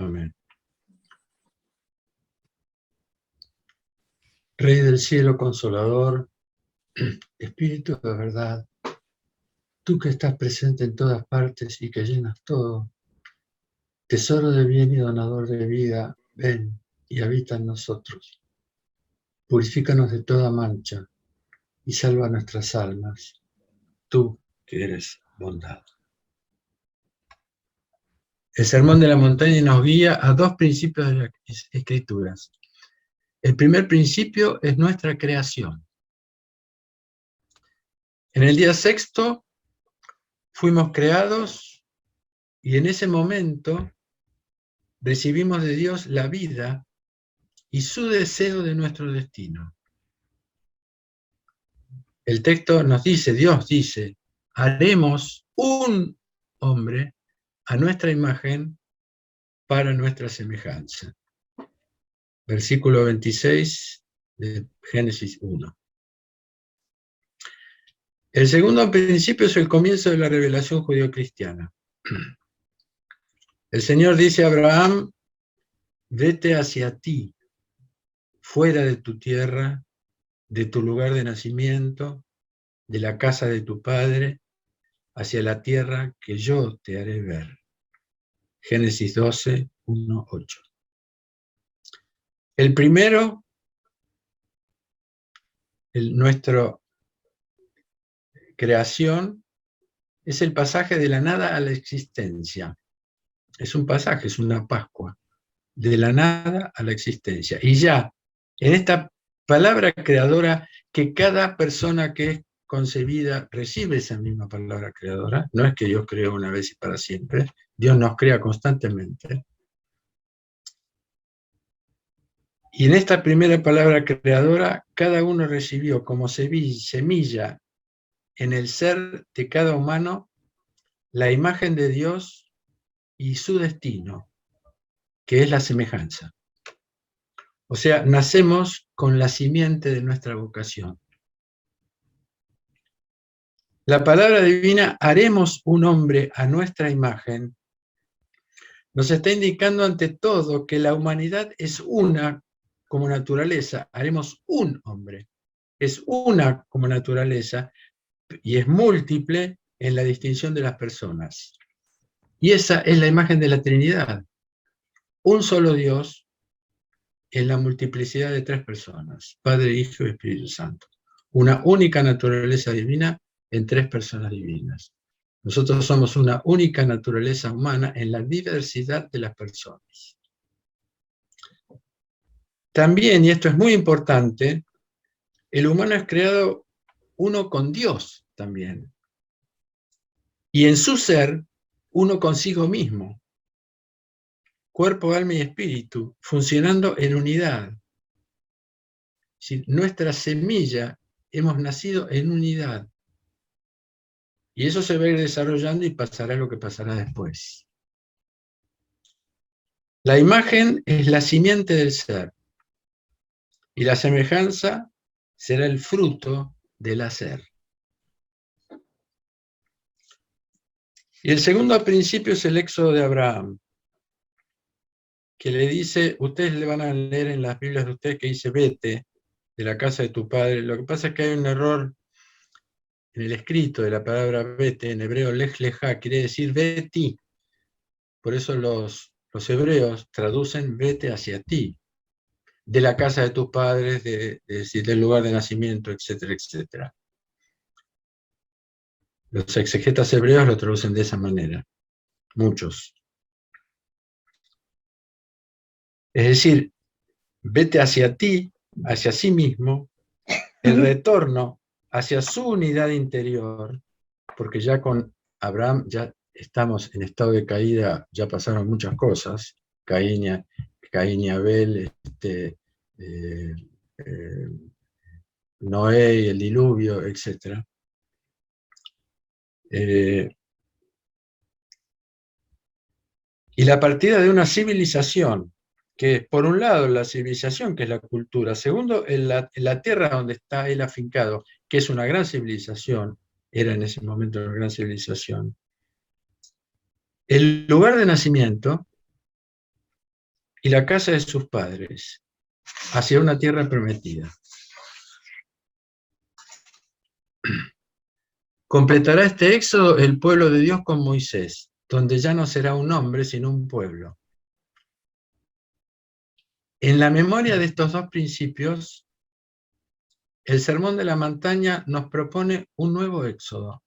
Amén. Rey del cielo, consolador, Espíritu de verdad, tú que estás presente en todas partes y que llenas todo, tesoro de bien y donador de vida, ven y habita en nosotros. Purifícanos de toda mancha y salva nuestras almas, tú que eres bondad. El Sermón de la Montaña nos guía a dos principios de las Escrituras. El primer principio es nuestra creación. En el día sexto fuimos creados y en ese momento recibimos de Dios la vida y su deseo de nuestro destino. El texto nos dice, Dios dice, haremos un hombre a nuestra imagen para nuestra semejanza. Versículo 26 de Génesis 1. El segundo principio es el comienzo de la revelación judío-cristiana. El Señor dice a Abraham, vete hacia ti, fuera de tu tierra, de tu lugar de nacimiento, de la casa de tu padre, hacia la tierra que yo te haré ver. Génesis 12, 1, 8. El primero, nuestra creación, es el pasaje de la nada a la existencia. Es un pasaje, es una Pascua, de la nada a la existencia. Y ya, en esta palabra creadora, que cada persona que es concebida recibe esa misma palabra creadora, no es que Dios creó una vez y para siempre, Dios nos crea constantemente. Y en esta primera palabra creadora, cada uno recibió como semilla en el ser de cada humano la imagen de Dios y su destino, que es la semejanza. O sea, nacemos con la simiente de nuestra vocación. La palabra divina, haremos un hombre a nuestra imagen, nos está indicando ante todo que la humanidad es una como naturaleza, haremos un hombre, es una como naturaleza y es múltiple en la distinción de las personas. Y esa es la imagen de la Trinidad, un solo Dios en la multiplicidad de tres personas, Padre, Hijo y Espíritu Santo. Una única naturaleza divina en tres personas divinas. Nosotros somos una única naturaleza humana en la diversidad de las personas. También, y esto es muy importante, el humano es creado uno con Dios también. Y en su ser, uno consigo mismo. Cuerpo, alma y espíritu, funcionando en unidad. Si nuestra semilla hemos nacido en unidad. Y eso se va a ir desarrollando y pasará lo que pasará después. La imagen es la simiente del ser. Y la semejanza será el fruto del hacer. Y el segundo principio es el éxodo de Abraham, que le dice, ustedes le van a leer en las Biblias de ustedes que dice, vete de la casa de tu padre. Lo que pasa es que hay un error en el escrito de la palabra vete, en hebreo lej lejá, quiere decir veti. Por eso los hebreos traducen vete hacia ti, de la casa de tus padres, del lugar de nacimiento, etcétera, etcétera. Los exegetas hebreos lo traducen de esa manera, muchos. Es decir, vete hacia ti, hacia sí mismo, el retorno hacia su unidad interior, porque ya con Abraham ya estamos en estado de caída, ya pasaron muchas cosas, Caín y Abel, Noé y el diluvio, etc. Y la partida de una civilización, que por un lado la civilización, que es la cultura, segundo, en la tierra donde está él afincado, que es una gran civilización, era en ese momento una gran civilización. El lugar de nacimiento y la casa de sus padres, hacia una tierra prometida. Completará este éxodo el pueblo de Dios con Moisés, donde ya no será un hombre, sino un pueblo. En la memoria de estos dos principios, el Sermón de la Montaña nos propone un nuevo éxodo.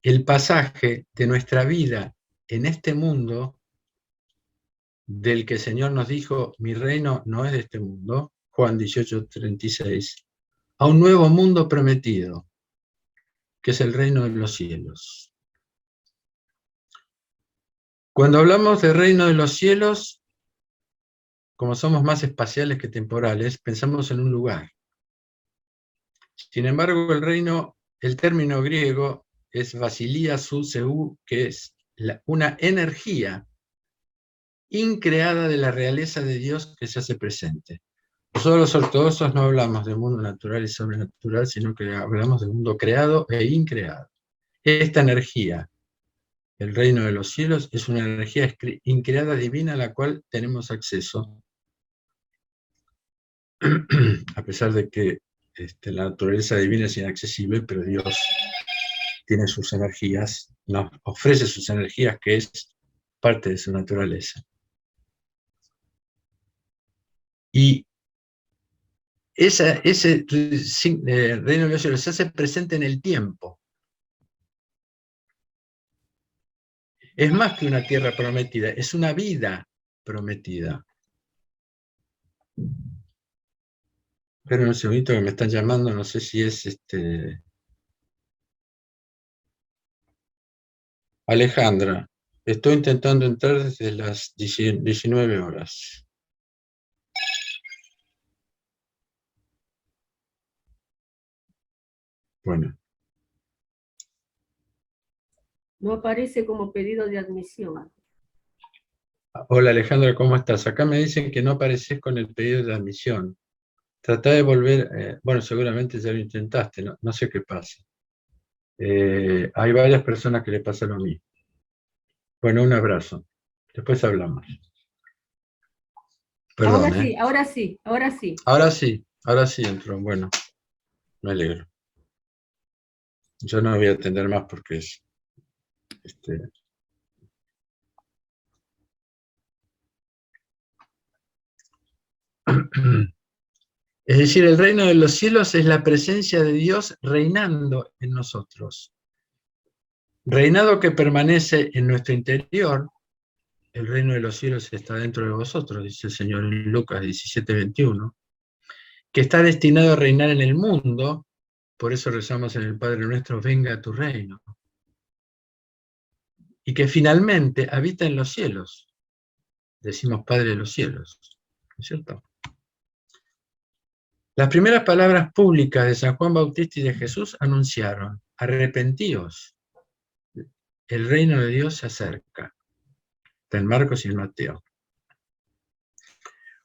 El pasaje de nuestra vida en este mundo, del que el Señor nos dijo, mi reino no es de este mundo, Juan 18:36, a un nuevo mundo prometido, que es el reino de los cielos. Cuando hablamos del reino de los cielos, como somos más espaciales que temporales, pensamos en un lugar. Sin embargo, el término griego es basilia su seu, que es una energía increada de la realeza de Dios que se hace presente. Nosotros los ortodoxos no hablamos del mundo natural y sobrenatural, sino que hablamos del mundo creado e increado. Esta energía, el reino de los cielos, es una energía increada divina a la cual tenemos acceso, a pesar de que la naturaleza divina es inaccesible, pero Dios tiene sus energías, nos ofrece sus energías, que es parte de su naturaleza. Y ese reino de los cielos se hace presente en el tiempo. Es más que una tierra prometida, es una vida prometida. Esperen un segundito que me están llamando, no sé si es Alejandra. Estoy intentando entrar desde las 19 horas. Bueno. No aparece como pedido de admisión. Hola Alejandra, ¿cómo estás? Acá me dicen que no apareces con el pedido de admisión. Tratá de volver, bueno, seguramente ya lo intentaste, no sé qué pasa. Hay varias personas que le pasa lo mismo. Bueno, un abrazo. Después hablamos. Perdón, Ahora sí, ahora sí, ahora sí. Ahora sí entró. Bueno, me alegro. Yo no voy a atender más porque es... Es decir, el reino de los cielos es la presencia de Dios reinando en nosotros. Reinado que permanece en nuestro interior. El reino de los cielos está dentro de vosotros, dice el Señor en Lucas 17:21, que está destinado a reinar en el mundo. Por eso rezamos en el Padre Nuestro, venga a tu reino. Y que finalmente habita en los cielos. Decimos Padre de los cielos, ¿no es cierto? Las primeras palabras públicas de San Juan Bautista y de Jesús anunciaron, arrepentíos, el reino de Dios se acerca. Está en Marcos y en Mateo.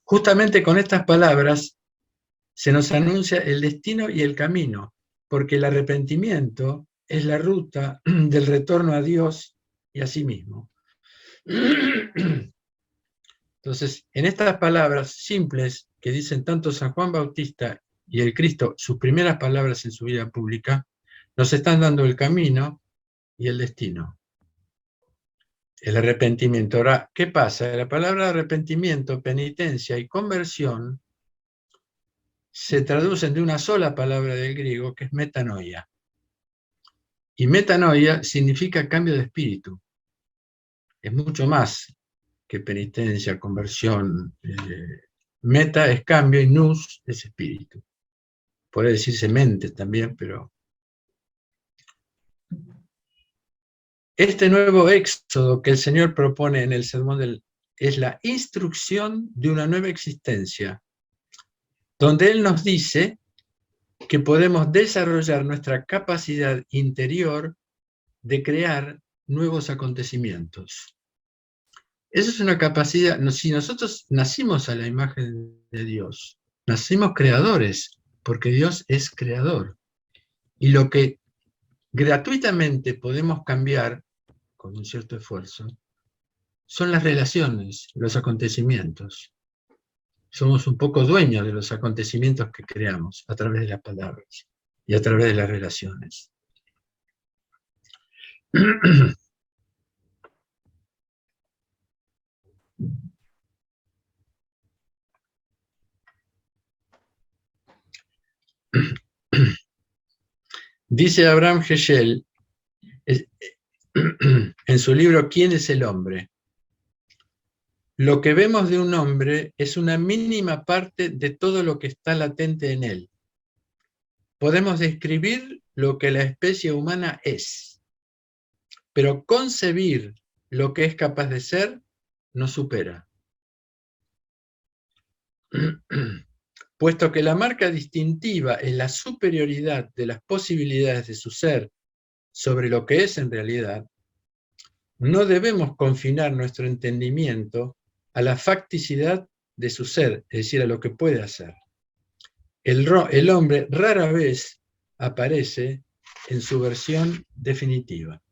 Justamente con estas palabras se nos anuncia el destino y el camino, porque el arrepentimiento es la ruta del retorno a Dios y a sí mismo. Entonces, en estas palabras simples que dicen tanto San Juan Bautista y el Cristo, sus primeras palabras en su vida pública, nos están dando el camino y el destino. El arrepentimiento. Ahora, ¿qué pasa? La palabra arrepentimiento, penitencia y conversión se traducen de una sola palabra del griego, que es metanoia. Y metanoia significa cambio de espíritu. Es mucho más que penitencia, conversión. Meta es cambio y nous es espíritu. Puede decirse mente también, pero... Este nuevo éxodo que el Señor propone en el sermón es la instrucción de una nueva existencia, donde Él nos dice que podemos desarrollar nuestra capacidad interior de crear nuevos acontecimientos. Esa es una capacidad, si nosotros nacimos a la imagen de Dios, nacimos creadores, porque Dios es creador. Y lo que gratuitamente podemos cambiar, con un cierto esfuerzo, son las relaciones, los acontecimientos. Somos un poco dueños de los acontecimientos que creamos a través de las palabras y a través de las relaciones. Dice Abraham Heschel en su libro ¿Quién es el hombre? Lo que vemos de un hombre es una mínima parte de todo lo que está latente en él. Podemos describir lo que la especie humana es, pero concebir lo que es capaz de ser nos supera. Puesto que la marca distintiva es la superioridad de las posibilidades de su ser sobre lo que es en realidad, no debemos confinar nuestro entendimiento a la facticidad de su ser, es decir, a lo que puede hacer. El hombre rara vez aparece en su versión definitiva.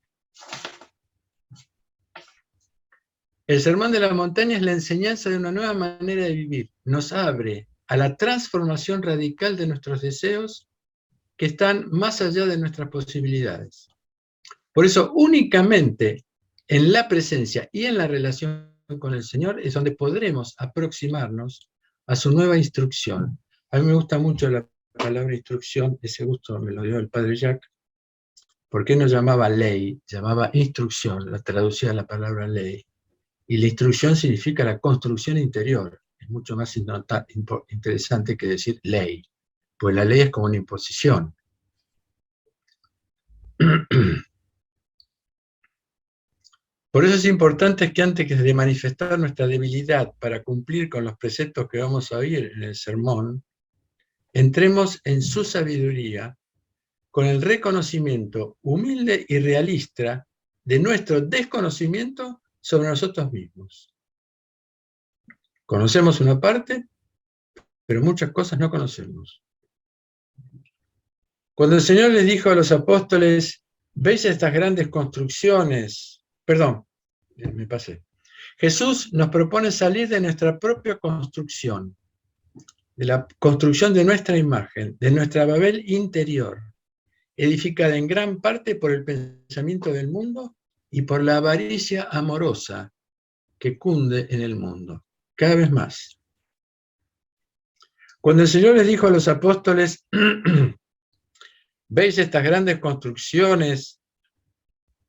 El Sermón de la Montaña es la enseñanza de una nueva manera de vivir. Nos abre a la transformación radical de nuestros deseos que están más allá de nuestras posibilidades. Por eso, únicamente en la presencia y en la relación con el Señor es donde podremos aproximarnos a su nueva instrucción. A mí me gusta mucho la palabra instrucción, ese gusto me lo dio el padre Jacques, porque no llamaba ley, llamaba instrucción, la traducía la palabra ley. Y la instrucción significa la construcción interior. Es mucho más interesante que decir ley, pues la ley es como una imposición. Por eso es importante que antes de manifestar nuestra debilidad para cumplir con los preceptos que vamos a oír en el sermón, entremos en su sabiduría con el reconocimiento humilde y realista de nuestro desconocimiento sobre nosotros mismos. Conocemos una parte, pero muchas cosas no conocemos. Cuando el Señor les dijo a los apóstoles, ¿veis estas grandes construcciones? Perdón, me pasé. Jesús nos propone salir de nuestra propia construcción, de la construcción de nuestra imagen, de nuestra Babel interior, edificada en gran parte por el pensamiento del mundo y por la avaricia amorosa que cunde en el mundo, cada vez más. Cuando el Señor les dijo a los apóstoles, ¿veis estas grandes construcciones?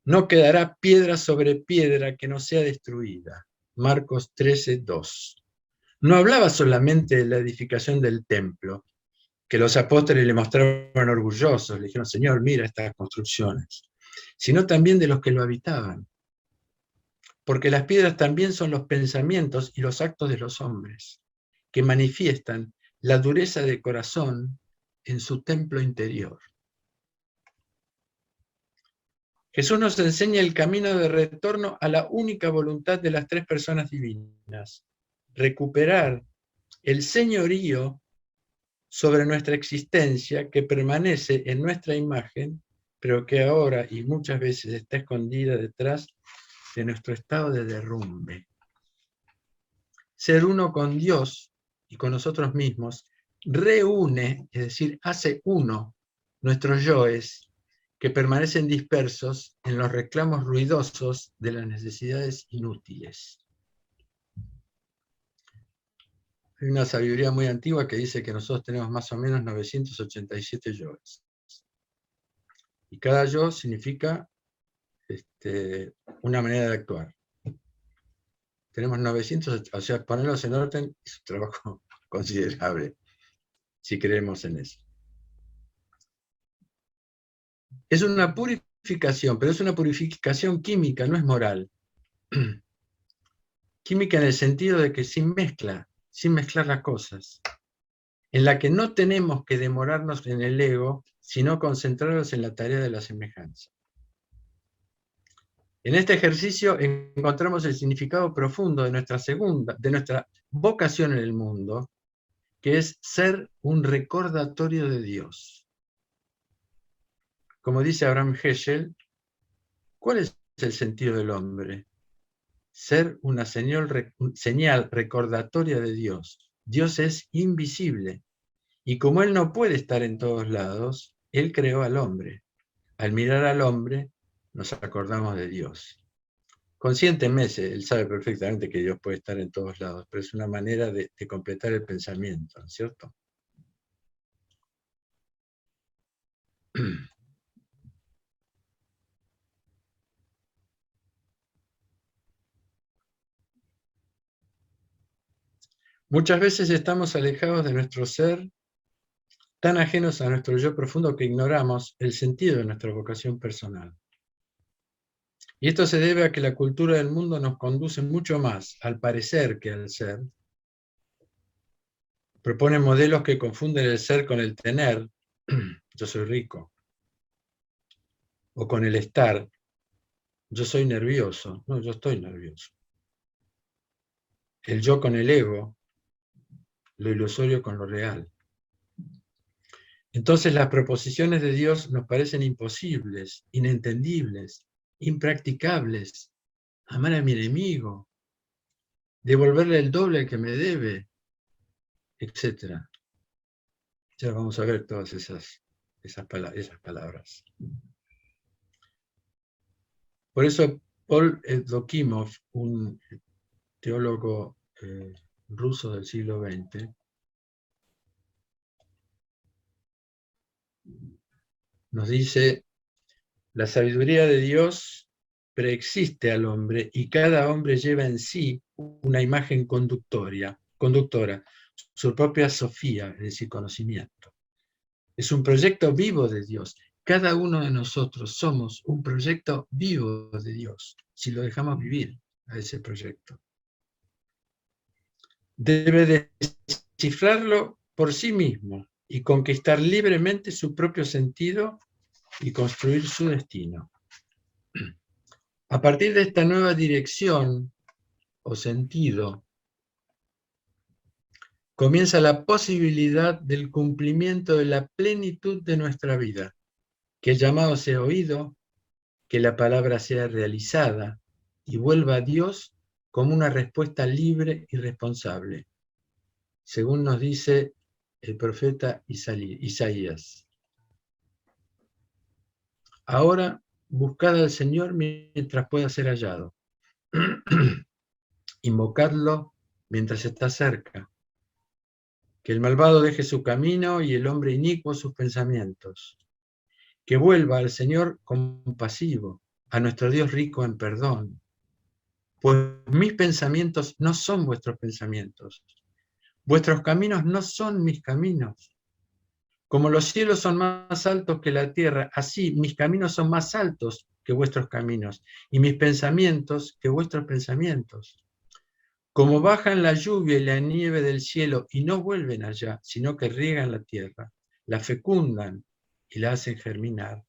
No quedará piedra sobre piedra que no sea destruida. Marcos 13:2. No hablaba solamente de la edificación del templo, que los apóstoles le mostraban orgullosos, le dijeron, Señor, mira estas construcciones, sino también de los que lo habitaban. Porque las piedras también son los pensamientos y los actos de los hombres, que manifiestan la dureza de corazón en su templo interior. Jesús nos enseña el camino de retorno a la única voluntad de las tres personas divinas, recuperar el señorío sobre nuestra existencia que permanece en nuestra imagen, pero que ahora y muchas veces está escondida detrás de nuestro estado de derrumbe. Ser uno con Dios y con nosotros mismos reúne, es decir, hace uno nuestros yoes que permanecen dispersos en los reclamos ruidosos de las necesidades inútiles. Hay una sabiduría muy antigua que dice que nosotros tenemos más o menos 987 yoes. Y cada yo significa una manera de actuar. Tenemos 900, o sea, ponerlos en orden es un trabajo considerable, si creemos en eso. Es una purificación, pero es una purificación química, no es moral. Química en el sentido de que sin mezclar las cosas, en la que no tenemos que demorarnos en el ego, sino concentrarnos en la tarea de la semejanza. En este ejercicio encontramos el significado profundo de nuestra vocación en el mundo, que es ser un recordatorio de Dios. Como dice Abraham Heschel, ¿cuál es el sentido del hombre? ser una señal recordatoria de Dios. Dios es invisible, y como Él no puede estar en todos lados, Él creó al hombre. Al mirar al hombre, nos acordamos de Dios. Conscientemente, Él sabe perfectamente que Dios puede estar en todos lados, pero es una manera de completar el pensamiento, ¿no es cierto? Muchas veces estamos alejados de nuestro ser, tan ajenos a nuestro yo profundo que ignoramos el sentido de nuestra vocación personal. Y esto se debe a que la cultura del mundo nos conduce mucho más al parecer que al ser. Propone modelos que confunden el ser con el tener, yo soy rico, o con el estar, yo soy nervioso, no, yo estoy nervioso. El yo con el ego, lo ilusorio con lo real. Entonces las proposiciones de Dios nos parecen imposibles, inentendibles, impracticables. Amar a mi enemigo, devolverle el doble al que me debe, etc. Ya vamos a ver todas esas palabras. Por eso Paul Evdokimov, un teólogo ruso del siglo XX, nos dice: la sabiduría de Dios preexiste al hombre y cada hombre lleva en sí una imagen conductora, su propia sofía, es decir, conocimiento. Es un proyecto vivo de Dios. Cada uno de nosotros somos un proyecto vivo de Dios, si lo dejamos vivir a ese proyecto. Debe descifrarlo por sí mismo y conquistar libremente su propio sentido y construir su destino. A partir de esta nueva dirección o sentido, comienza la posibilidad del cumplimiento de la plenitud de nuestra vida, que el llamado sea oído, que la palabra sea realizada y vuelva a Dios como una respuesta libre y responsable, según nos dice el profeta Isaías. Ahora, buscad al Señor mientras pueda ser hallado. Invocadlo mientras está cerca. Que el malvado deje su camino y el hombre inicuo sus pensamientos. Que vuelva al Señor compasivo, a nuestro Dios rico en perdón. Pues mis pensamientos no son vuestros pensamientos. Vuestros caminos no son mis caminos. Como los cielos son más altos que la tierra, así mis caminos son más altos que vuestros caminos, y mis pensamientos que vuestros pensamientos. Como bajan la lluvia y la nieve del cielo y no vuelven allá, sino que riegan la tierra, la fecundan y la hacen germinar,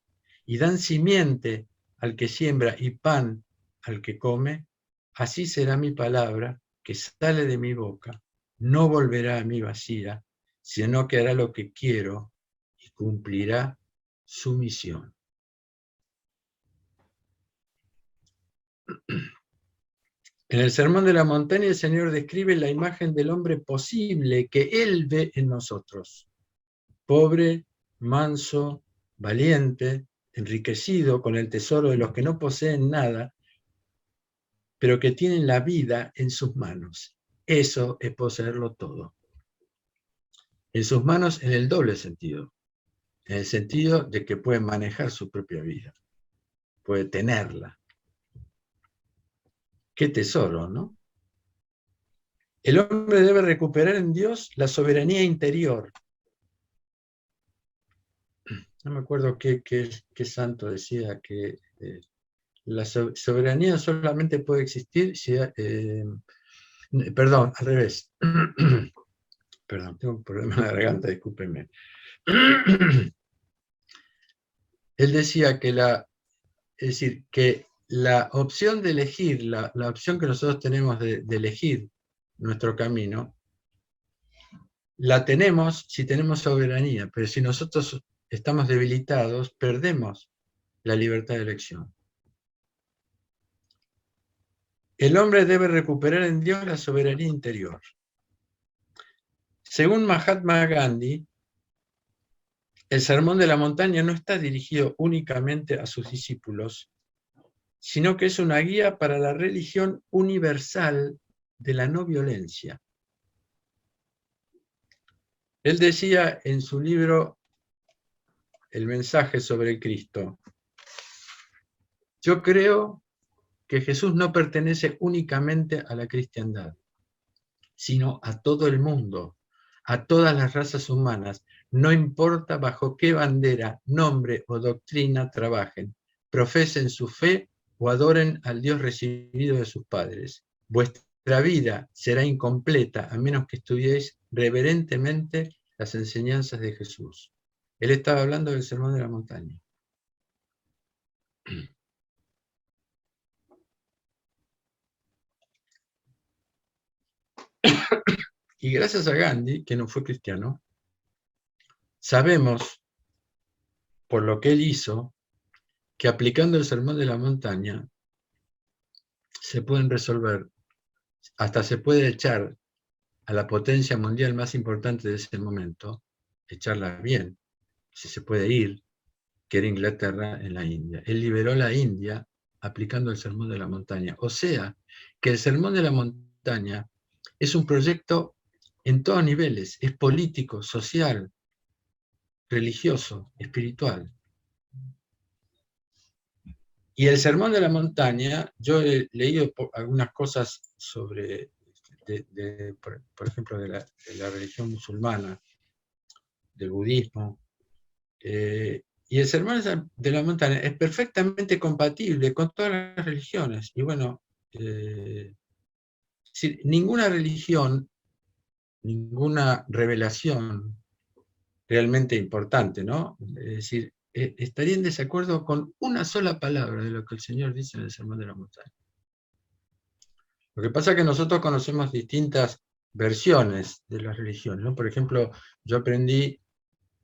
y dan simiente al que siembra y pan al que come, así será mi palabra que sale de mi boca. No volverá a mí vacía, sino que hará lo que quiero y cumplirá su misión. En el Sermón de la Montaña el Señor describe la imagen del hombre posible que Él ve en nosotros. Pobre, manso, valiente, enriquecido con el tesoro de los que no poseen nada, pero que tienen la vida en sus manos. Eso es poseerlo todo. En sus manos en el doble sentido. En el sentido de que puede manejar su propia vida. Puede tenerla. Qué tesoro, ¿no? El hombre debe recuperar en Dios la soberanía interior. No me acuerdo qué santo decía que la soberanía solamente puede existir si... perdón, al revés. Perdón, tengo un problema en la garganta, discúlpenme. Él decía que la opción de elegir, la opción que nosotros tenemos de elegir nuestro camino, la tenemos si tenemos soberanía, pero si nosotros estamos debilitados, perdemos la libertad de elección. El hombre debe recuperar en Dios la soberanía interior. Según Mahatma Gandhi, el Sermón de la Montaña no está dirigido únicamente a sus discípulos, sino que es una guía para la religión universal de la no violencia. Él decía en su libro El mensaje sobre Cristo: yo creo que Jesús no pertenece únicamente a la cristiandad, sino a todo el mundo, a todas las razas humanas, no importa bajo qué bandera, nombre o doctrina trabajen, profesen su fe o adoren al Dios recibido de sus padres. Vuestra vida será incompleta a menos que estudiéis reverentemente las enseñanzas de Jesús. Él estaba hablando del Sermón de la Montaña. Y gracias a Gandhi, que no fue cristiano, sabemos, por lo que él hizo, que aplicando el Sermón de la Montaña se pueden resolver, hasta se puede echar a la potencia mundial más importante de ese momento, echarla bien, si se puede ir, que era Inglaterra en la India. Él liberó la India aplicando el Sermón de la Montaña. O sea, que el Sermón de la Montaña es un proyecto en todos niveles, es político, social, religioso, espiritual. Y el Sermón de la Montaña, yo he leído algunas cosas sobre, por ejemplo, de la religión musulmana, del budismo, y el Sermón de la Montaña es perfectamente compatible con todas las religiones. Y bueno, ninguna religión, ninguna revelación realmente importante, ¿no? Es decir, estaría en desacuerdo con una sola palabra de lo que el Señor dice en el Sermón de la Montaña. Lo que pasa es que nosotros conocemos distintas versiones de las religiones, ¿no? Por ejemplo, yo aprendí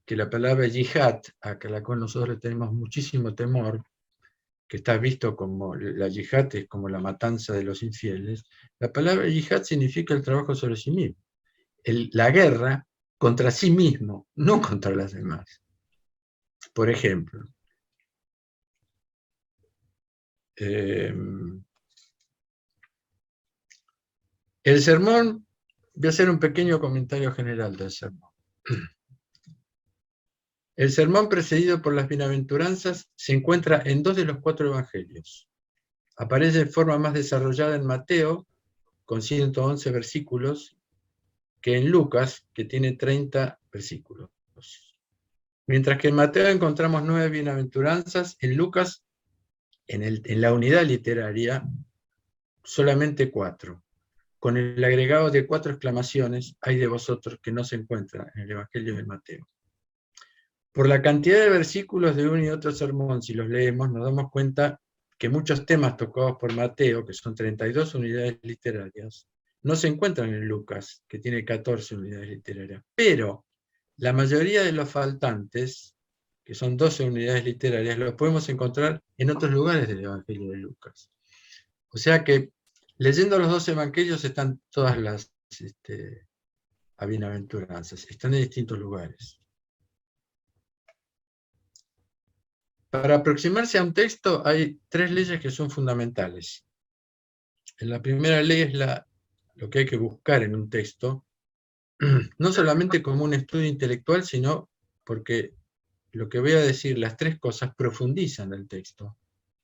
que la palabra yihad, a la cual nosotros le tenemos muchísimo temor, que está visto como la yihad es como la matanza de los infieles, la palabra yihad significa el trabajo sobre sí mismo, la guerra contra sí mismo, no contra las demás. Por ejemplo, el sermón, voy a hacer un pequeño comentario general del sermón. El sermón precedido por las bienaventuranzas se encuentra en 2 de los 4 evangelios. Aparece de forma más desarrollada en Mateo, con 111 versículos, que en Lucas, que tiene 30 versículos. Mientras que en Mateo encontramos 9 bienaventuranzas, en Lucas, en la unidad literaria, solamente 4. Con el agregado de 4 exclamaciones, hay de vosotros, que no se encuentra en el Evangelio de Mateo. Por la cantidad de versículos de uno y otro sermón, si los leemos, nos damos cuenta que muchos temas tocados por Mateo, que son 32 unidades literarias, no se encuentran en Lucas, que tiene 14 unidades literarias. Pero la mayoría de los faltantes, que son 12 unidades literarias, los podemos encontrar en otros lugares del Evangelio de Lucas. O sea que leyendo los 2 evangelios están todas las bienaventuranzas, están en distintos lugares. Para aproximarse a un texto hay 3 leyes que son fundamentales. La primera ley es lo que hay que buscar en un texto, no solamente como un estudio intelectual, sino porque lo que voy a decir, las 3 cosas profundizan el texto,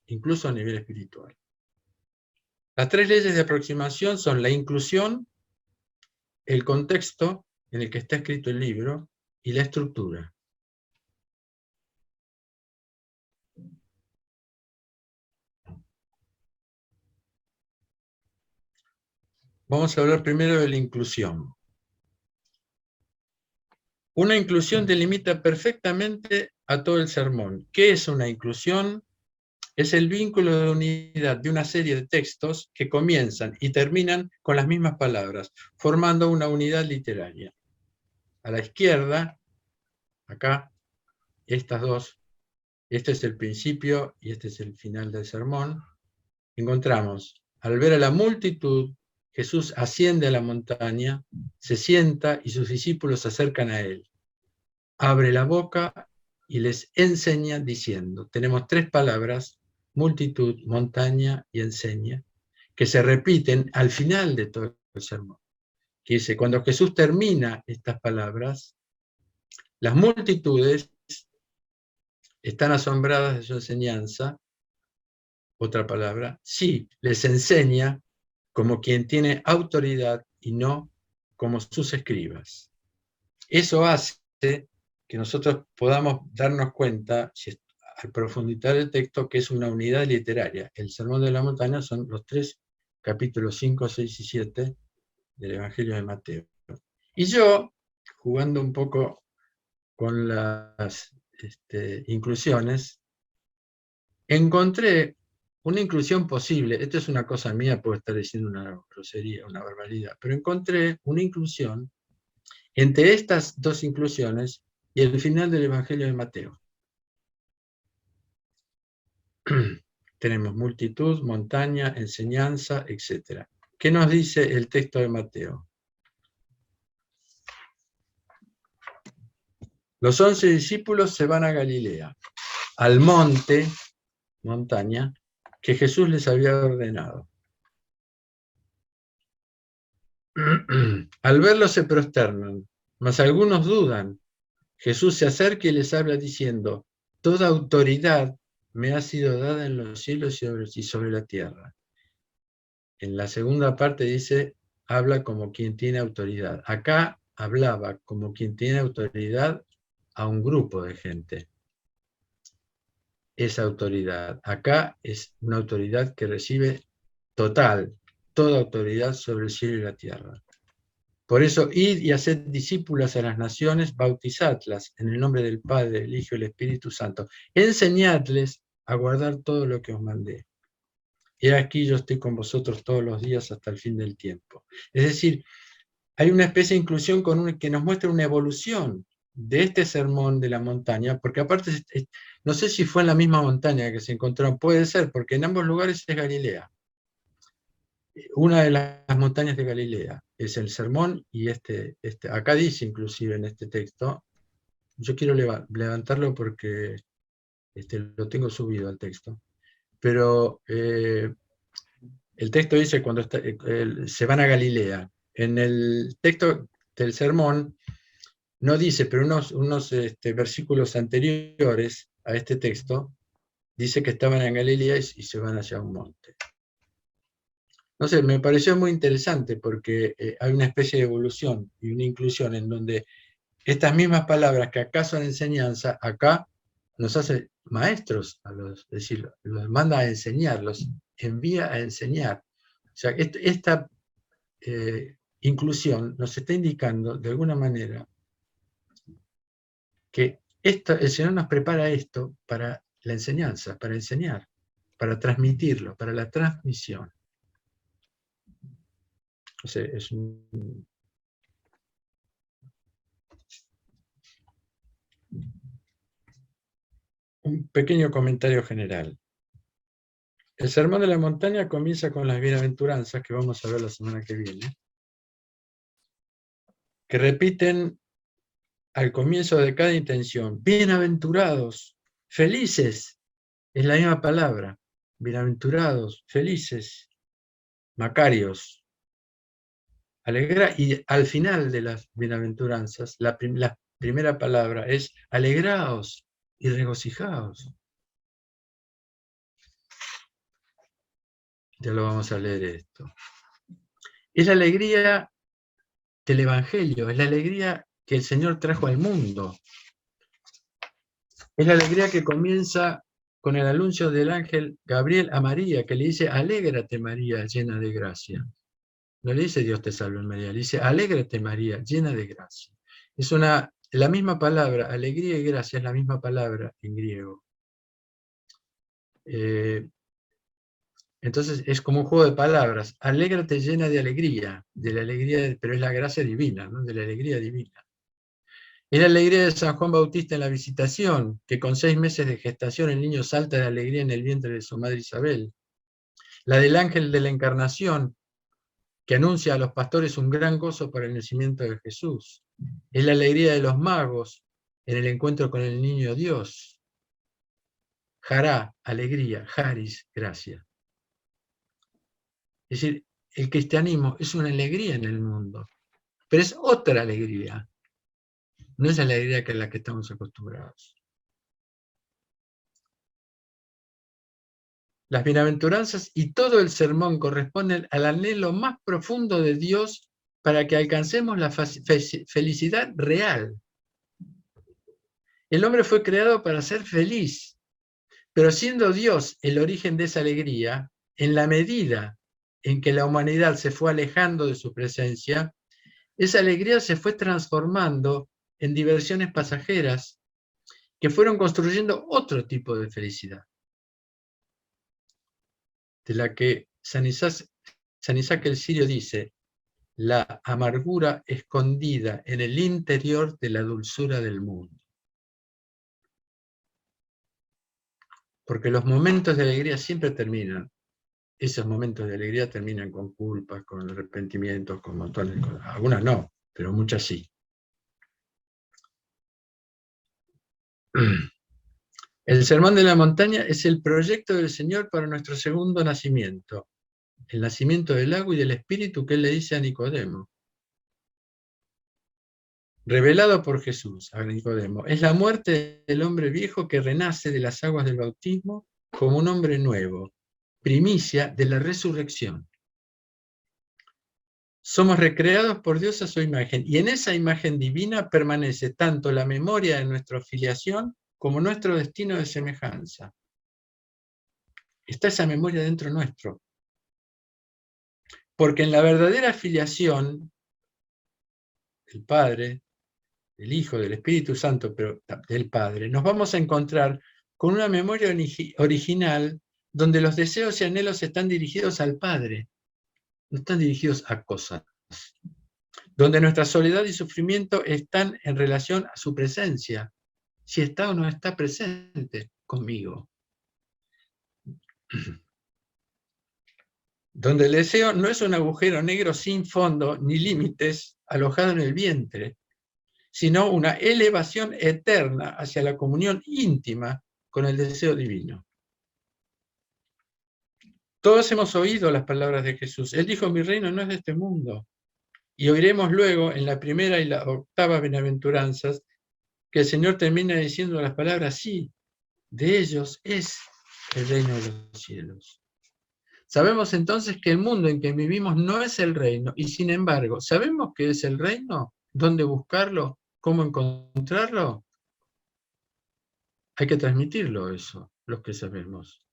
incluso a nivel espiritual. Las 3 leyes de aproximación son la inclusión, el contexto en el que está escrito el libro y la estructura. Vamos a hablar primero de la inclusión. Una inclusión delimita perfectamente a todo el sermón. ¿Qué es una inclusión? Es el vínculo de unidad de una serie de textos que comienzan y terminan con las mismas palabras, formando una unidad literaria. A la izquierda, acá, estas 2, este es el principio y este es el final del sermón, encontramos Al ver a la multitud, Jesús asciende a la montaña, se sienta y sus discípulos se acercan a él. Abre la boca y les enseña diciendo, tenemos tres palabras, multitud, montaña y enseña, que se repiten al final de todo el sermón. Que dice, cuando Jesús termina estas palabras, las multitudes están asombradas de su enseñanza, otra palabra, sí, les enseña como quien tiene autoridad y no como sus escribas. Eso hace que nosotros podamos darnos cuenta, al profundizar el texto, que es una unidad literaria. El Sermón de la Montaña son los tres capítulos 5, 6 y 7 del Evangelio de Mateo. Y yo, jugando un poco con las inclusiones, encontré una inclusión posible. Esto es una cosa mía, puedo estar diciendo una grosería, una barbaridad, pero encontré una inclusión entre estas dos inclusiones y el final del Evangelio de Mateo. Tenemos multitud, montaña, enseñanza, etc. ¿Qué nos dice el texto de Mateo? Los 11 discípulos se van a Galilea, al monte, montaña, que Jesús les había ordenado. Al verlo se prosternan, mas algunos dudan. Jesús se acerca y les habla diciendo, toda autoridad me ha sido dada en los cielos y sobre la tierra. En la segunda parte dice, habla como quien tiene autoridad. Acá hablaba como quien tiene autoridad a un grupo de gente. Esa autoridad. Acá es una autoridad que recibe total, toda autoridad sobre el cielo y la tierra. Por eso, id y haced discípulas a las naciones, bautizadlas en el nombre del Padre, del Hijo y del Espíritu Santo. Enseñadles a guardar todo lo que os mandé. Y aquí yo estoy con vosotros todos los días hasta el fin del tiempo. Es decir, hay una especie de inclusión que nos muestra una evolución de este sermón de la montaña, porque aparte, no sé si fue en la misma montaña que se encontraron, puede ser, porque en ambos lugares es Galilea. Una de las montañas de Galilea es el sermón y acá dice inclusive en este texto, yo quiero levantarlo porque lo tengo subido al texto, pero el texto dice cuando se van a Galilea. En el texto del sermón no dice, pero unos versículos anteriores a este texto, dice que estaban en Galilea y se van hacia un monte. No sé, me pareció muy interesante porque hay una especie de evolución y una inclusión en donde estas mismas palabras que acá son enseñanza, acá nos hace maestros, es decir, los manda a enseñar, los envía a enseñar. O sea, esta inclusión nos está indicando de alguna manera que el Señor nos prepara esto para la enseñanza, para enseñar, para transmitirlo, para la transmisión. O sea, es un pequeño comentario general. El Sermón de la Montaña comienza con las bienaventuranzas, que vamos a ver la semana que viene, que repiten al comienzo de cada intención. Bienaventurados, felices, es la misma palabra. Bienaventurados, felices, macarios. Alegra, y al final de las bienaventuranzas, la primera palabra es alegraos y regocijaos. Ya lo vamos a leer esto. Es la alegría del Evangelio, es la alegría que el Señor trajo al mundo. Es la alegría que comienza con el anuncio del ángel Gabriel a María, que le dice, alégrate María, llena de gracia. No le dice Dios te salve María, le dice, alégrate María, llena de gracia. Es la misma palabra, alegría y gracia es la misma palabra en griego. Entonces es como un juego de palabras. Alégrate llena de la alegría, pero es la gracia divina, ¿no? De la alegría divina. Es la alegría de San Juan Bautista en la visitación, que con 6 meses de gestación el niño salta de alegría en el vientre de su madre Isabel. La del ángel de la encarnación, que anuncia a los pastores un gran gozo para el nacimiento de Jesús. Es la alegría de los magos en el encuentro con el niño Dios. Jará, alegría, Haris, gracia. Es decir, el cristianismo es una alegría en el mundo, pero es otra alegría. No es la alegría que a la que estamos acostumbrados. Las bienaventuranzas y todo el sermón corresponden al anhelo más profundo de Dios para que alcancemos la felicidad real. El hombre fue creado para ser feliz, pero siendo Dios el origen de esa alegría, en la medida en que la humanidad se fue alejando de su presencia, esa alegría se fue transformando en diversiones pasajeras que fueron construyendo otro tipo de felicidad, de la que San Isaac el Sirio dice: la amargura escondida en el interior de la dulzura del mundo. Porque los momentos de alegría siempre terminan. Esos momentos de alegría terminan con culpas, con arrepentimientos, con montones de cosas. Algunas no, pero muchas sí. El Sermón de la Montaña es el proyecto del Señor para nuestro segundo nacimiento, el nacimiento del agua y del Espíritu que Él le dice a Nicodemo. Revelado por Jesús a Nicodemo, es la muerte del hombre viejo que renace de las aguas del bautismo como un hombre nuevo, primicia de la resurrección. Somos recreados por Dios a su imagen, y en esa imagen divina permanece tanto la memoria de nuestra filiación como nuestro destino de semejanza. Está esa memoria dentro nuestro. Porque en la verdadera filiación, el Padre, el Hijo, del Espíritu Santo, pero del Padre, nos vamos a encontrar con una memoria original donde los deseos y anhelos están dirigidos al Padre, no están dirigidos a cosas. Donde nuestra soledad y sufrimiento están en relación a su presencia, si está o no está presente conmigo. Donde el deseo no es un agujero negro sin fondo ni límites alojado en el vientre, sino una elevación eterna hacia la comunión íntima con el deseo divino. Todos hemos oído las palabras de Jesús. Él dijo: mi reino no es de este mundo. Y oiremos luego en la primera y la octava bienaventuranzas que el Señor termina diciendo las palabras: sí, de ellos es el reino de los cielos. Sabemos entonces que el mundo en que vivimos no es el reino, y sin embargo, ¿sabemos qué es el reino? ¿Dónde buscarlo? ¿Cómo encontrarlo? Hay que transmitirlo eso, los que sabemos.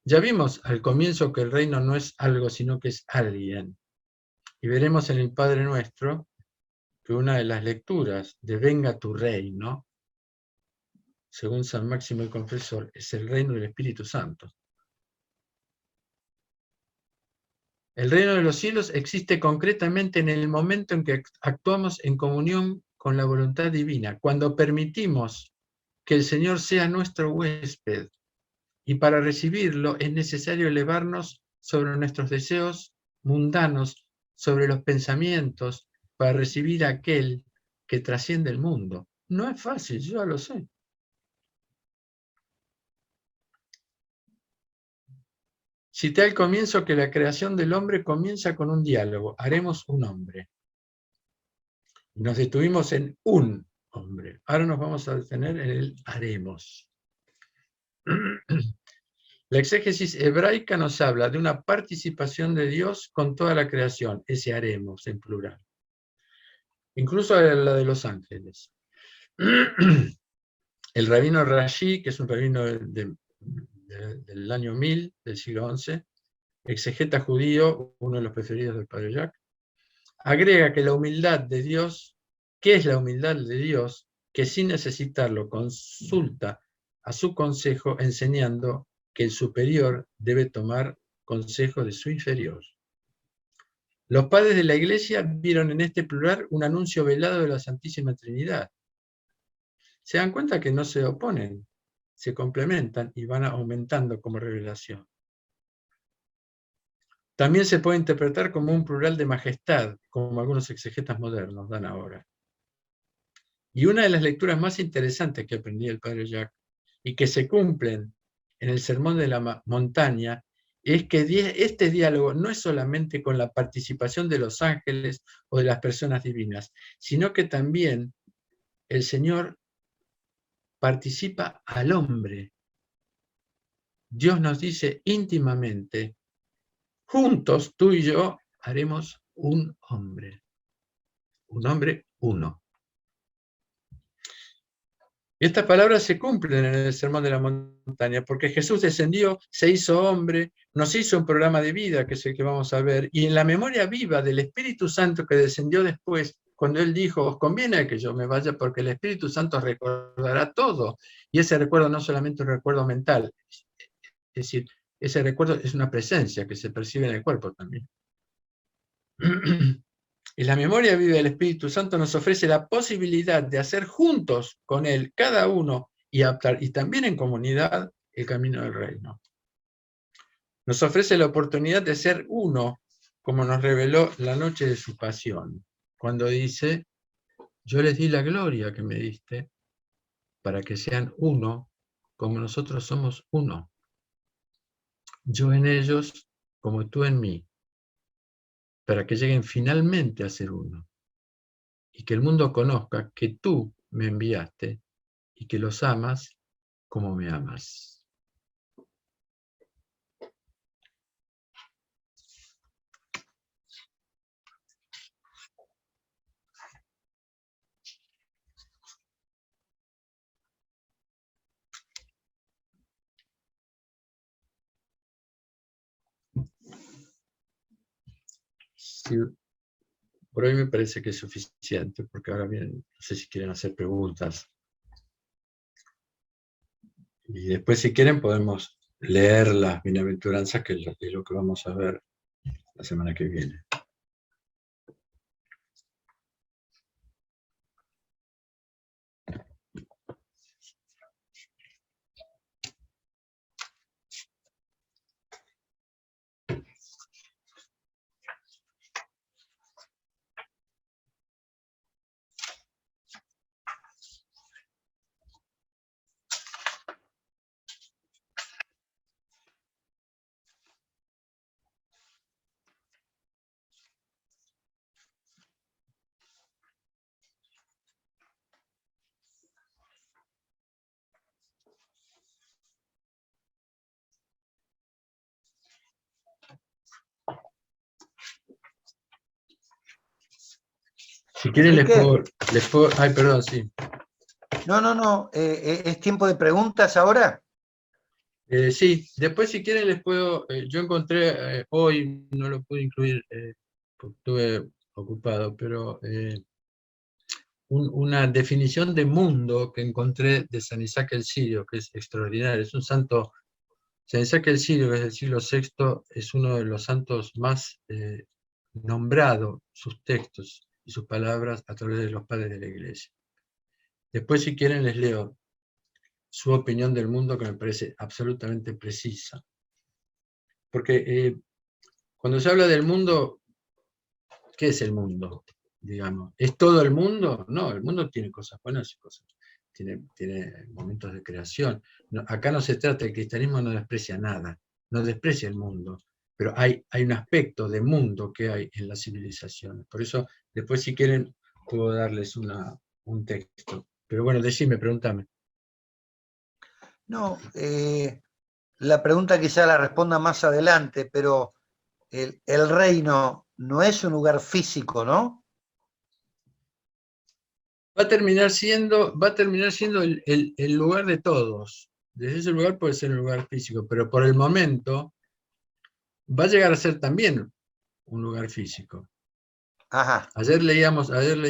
Ya vimos al comienzo que el reino no es algo, sino que es alguien. Y veremos en el Padre Nuestro que una de las lecturas de venga tu reino, según San Máximo el Confesor, es el reino del Espíritu Santo. El reino de los cielos existe concretamente en el momento en que actuamos en comunión con la voluntad divina, cuando permitimos que el Señor sea nuestro huésped, y para recibirlo es necesario elevarnos sobre nuestros deseos mundanos, sobre los pensamientos, para recibir a aquel que trasciende el mundo. No es fácil, yo ya lo sé. Cité al comienzo que la creación del hombre comienza con un diálogo: haremos un hombre. Nos detuvimos en un hombre. Ahora nos vamos a detener en el haremos. La exégesis hebraica nos habla de una participación de Dios con toda la creación, ese haremos en plural. Incluso la de los ángeles. El rabino Rashi, que es un rabino del año 1000, del siglo XI, exegeta judío, uno de los preferidos del padre Jacques, agrega que la humildad de Dios, ¿qué es la humildad de Dios? Que sin necesitarlo consulta a su consejo, enseñando que el superior debe tomar consejo de su inferior. Los padres de la Iglesia vieron en este plural un anuncio velado de la Santísima Trinidad. Se dan cuenta que no se oponen, se complementan y van aumentando como revelación. También se puede interpretar como un plural de majestad, como algunos exegetas modernos dan ahora. Y una de las lecturas más interesantes que aprendí del padre Jacques, y que se cumplen en el Sermón de la Montaña, es que este diálogo no es solamente con la participación de los ángeles o de las personas divinas, sino que también el Señor participa al hombre. Dios nos dice íntimamente, juntos tú y yo haremos un hombre uno. Y estas palabras se cumplen en el Sermón de la Montaña, porque Jesús descendió, se hizo hombre, nos hizo un programa de vida, que es el que vamos a ver, y en la memoria viva del Espíritu Santo que descendió después, cuando Él dijo, os conviene que yo me vaya porque el Espíritu Santo recordará todo, y ese recuerdo no solamente un recuerdo mental, es decir, ese recuerdo es una presencia que se percibe en el cuerpo también. Y la memoria viva del Espíritu Santo nos ofrece la posibilidad de hacer juntos con Él, cada uno, y también en comunidad, el camino del reino. Nos ofrece la oportunidad de ser uno, como nos reveló la noche de su pasión, cuando dice, yo les di la gloria que me diste, para que sean uno, como nosotros somos uno. Yo en ellos, como tú en mí, para que lleguen finalmente a ser uno. Y que el mundo conozca que tú me enviaste y que los amas como me amas. Sí, por hoy me parece que es suficiente, porque ahora bien, no sé si quieren hacer preguntas. Y después, si quieren, podemos leer las bienaventuranzas, que es lo que vamos a ver la semana que viene. Si quieren, les puedo... Ay, perdón, sí. No. ¿Es tiempo de preguntas ahora? Sí, después si quieren les puedo... yo encontré, hoy no lo pude incluir, porque estuve ocupado, pero una definición de mundo que encontré de San Isaac el Sirio, que es extraordinario. Es un santo... San Isaac el Sirio, que es del siglo VI, es uno de los santos más nombrados, sus textos y sus palabras, a través de los padres de la Iglesia. Después, si quieren, les leo su opinión del mundo, que me parece absolutamente precisa. Porque cuando se habla del mundo, ¿qué es el mundo? Digamos, ¿es todo el mundo? No, el mundo tiene cosas buenas y cosas. Tiene momentos de creación. No, acá no se trata, el cristianismo no desprecia nada, no desprecia el mundo, pero hay un aspecto de mundo que hay en las civilizaciones. Por eso, después, si quieren, puedo darles un texto. Pero bueno, decime, pregúntame. No, la pregunta quizá la responda más adelante, pero el reino no es un lugar físico, ¿no? Va a terminar siendo el lugar de todos. Desde ese lugar puede ser un lugar físico, pero por el momento va a llegar a ser también un lugar físico. Ajá. Ayer leíamos el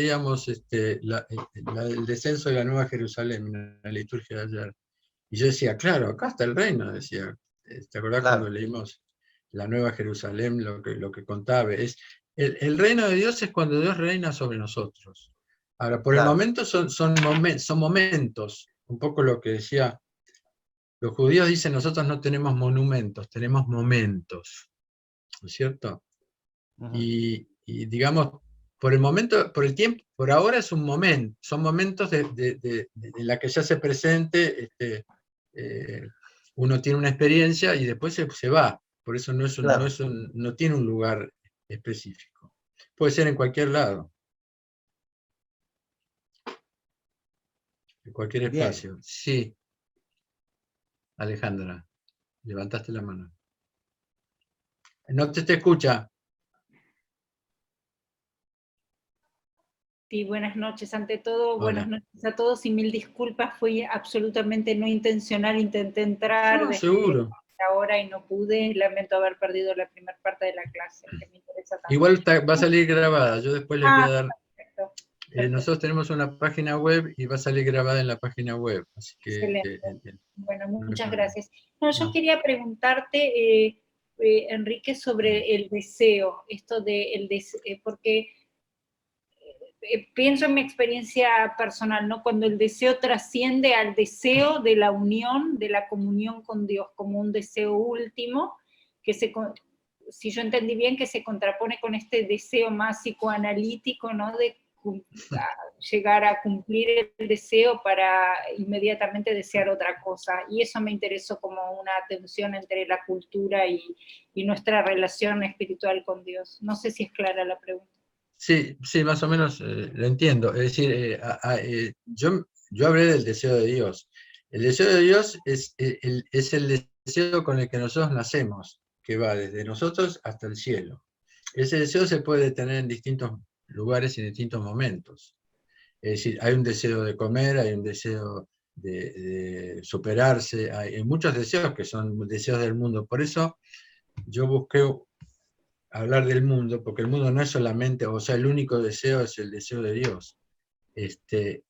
descenso de la Nueva Jerusalén en la liturgia de ayer. Y yo decía, claro, acá está el reino, decía. ¿Te acordás Claro. cuando leímos la Nueva Jerusalén, lo que contaba? El reino de Dios es cuando Dios reina sobre nosotros. Ahora, por el momento son momentos, un poco lo que decía, los judíos dicen, nosotros no tenemos monumentos, tenemos momentos. ¿no es cierto? Ujú. Y digamos, por el momento, por el tiempo, por ahora es un momento, son momentos de la que ya se presente, uno tiene una experiencia y después se va. Por eso Claro, no tiene un lugar específico. Puede ser en cualquier lado, en cualquier bien. espacio. Sí, Alejandra, levantaste la mano. No te escucha. Sí, buenas noches. Ante todo, buenas Hola. noches a todos y mil disculpas. Fui absolutamente no intencional. Intenté entrar No, desde seguro. ahora y no pude. Lamento haber perdido la primera parte de la clase, que me interesa tanto. Igual va a salir grabada. Yo después les voy a Ah, dar. perfecto. Perfecto. Nosotros tenemos una página web y va a salir grabada en la página web. Así que Excelente. Bueno, no hay muchas problema. gracias. No, yo No. quería preguntarte, Enrique, sobre el deseo. Esto de porque pienso en mi experiencia personal, ¿no? Cuando el deseo trasciende al deseo de la unión, de la comunión con Dios, como un deseo último, que si yo entendí bien, que se contrapone con este deseo más psicoanalítico, ¿no? De llegar a cumplir el deseo para inmediatamente desear otra cosa. Y eso me interesó como una tensión entre la cultura y nuestra relación espiritual con Dios. No sé si es clara la pregunta. Sí, sí, más o menos lo entiendo. Es decir, yo hablé del deseo de Dios. El deseo de Dios es el deseo con el que nosotros nacemos, que va desde nosotros hasta el cielo. Ese deseo se puede tener en distintos lugares y en distintos momentos. Es decir, hay un deseo de comer, hay un deseo de superarse, hay muchos deseos que son deseos del mundo. Por eso yo busqué hablar del mundo, porque el mundo no es solamente, o sea, el único deseo es el deseo de Dios. Este,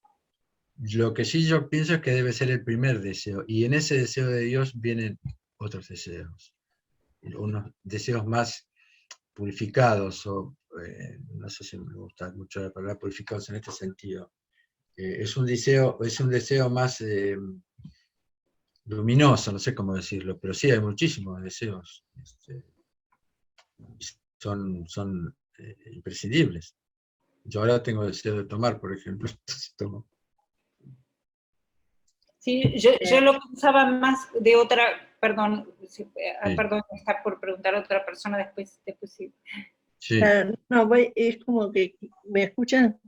lo que sí yo pienso es que debe ser el primer deseo, y en ese deseo de Dios vienen otros deseos, unos deseos más purificados, o no sé si me gusta mucho la palabra purificados en este sentido. Es un deseo más luminoso, no sé cómo decirlo, pero sí hay muchísimos deseos. Son imprescindibles. Yo ahora tengo deseo de tomar, por ejemplo. Entonces tomo. Sí, yo lo pensaba más de otra, perdón, Sí, perdón, está por preguntar a otra persona después sí. sí, No, es como que me escuchan.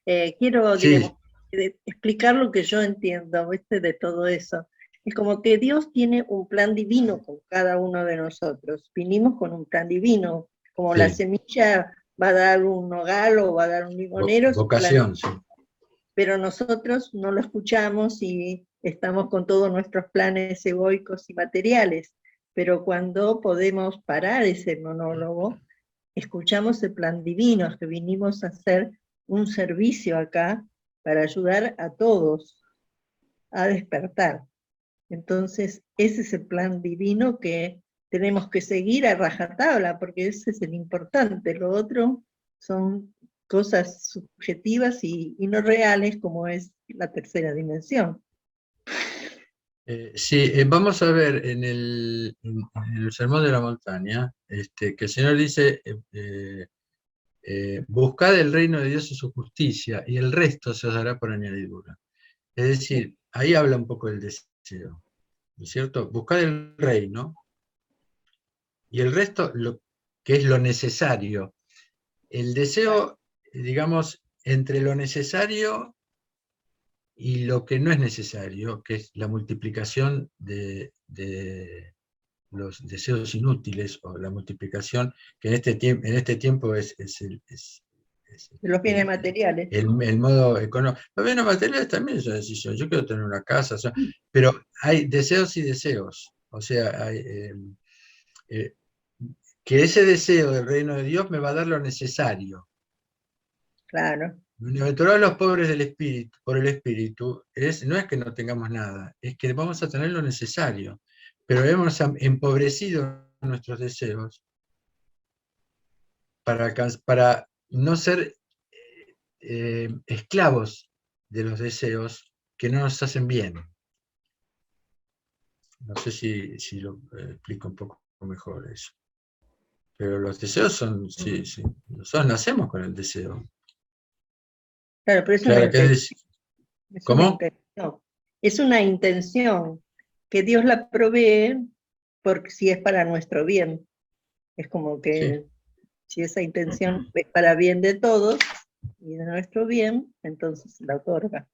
Quiero, digamos, sí, explicar lo que yo entiendo, ¿viste? De todo eso. Es como que Dios tiene un plan divino con cada uno de nosotros. Vinimos con un plan divino, como la sí. semilla va a dar un nogal o va a dar un limonero, es un plan, Vocación, sí. pero nosotros no lo escuchamos y estamos con todos nuestros planes egoicos y materiales. Pero cuando podemos parar ese monólogo, escuchamos el plan divino, es que vinimos a hacer un servicio acá para ayudar a todos a despertar. Entonces, ese es el plan divino que tenemos que seguir a rajatabla, porque ese es el importante. Lo otro son cosas subjetivas y no reales, como es la tercera dimensión. Sí, vamos a ver en el Sermón de la Montaña, que el Señor dice, buscad el reino de Dios y su justicia, y el resto se os dará por añadidura. Es decir, ahí habla un poco del deseo, ¿no es cierto? Buscad el reino, y el resto, que es lo necesario. El deseo, digamos, entre lo necesario y lo que no es necesario, que es la multiplicación de los deseos inútiles, o la multiplicación, que en este tiempo es De los bienes materiales. el modo económico. Los bienes materiales también es una decisión. Yo quiero tener una casa, o sea, pero hay deseos y deseos. O sea, eh, que ese deseo del reino de Dios me va a dar lo necesario. Claro. Bienaventurados los pobres del espíritu, por el espíritu, no es que no tengamos nada, es que vamos a tener lo necesario, pero hemos empobrecido nuestros deseos para no ser esclavos de los deseos que no nos hacen bien. No sé si lo explico un poco mejor eso. Pero los deseos son, sí, sí, nosotros nacemos con el deseo. Claro, pero es Claro, una que es, es una ¿cómo? intención. Es una intención que Dios la provee porque si es para nuestro bien. Es como que si esa intención es para bien de todos y de nuestro bien, entonces la otorga.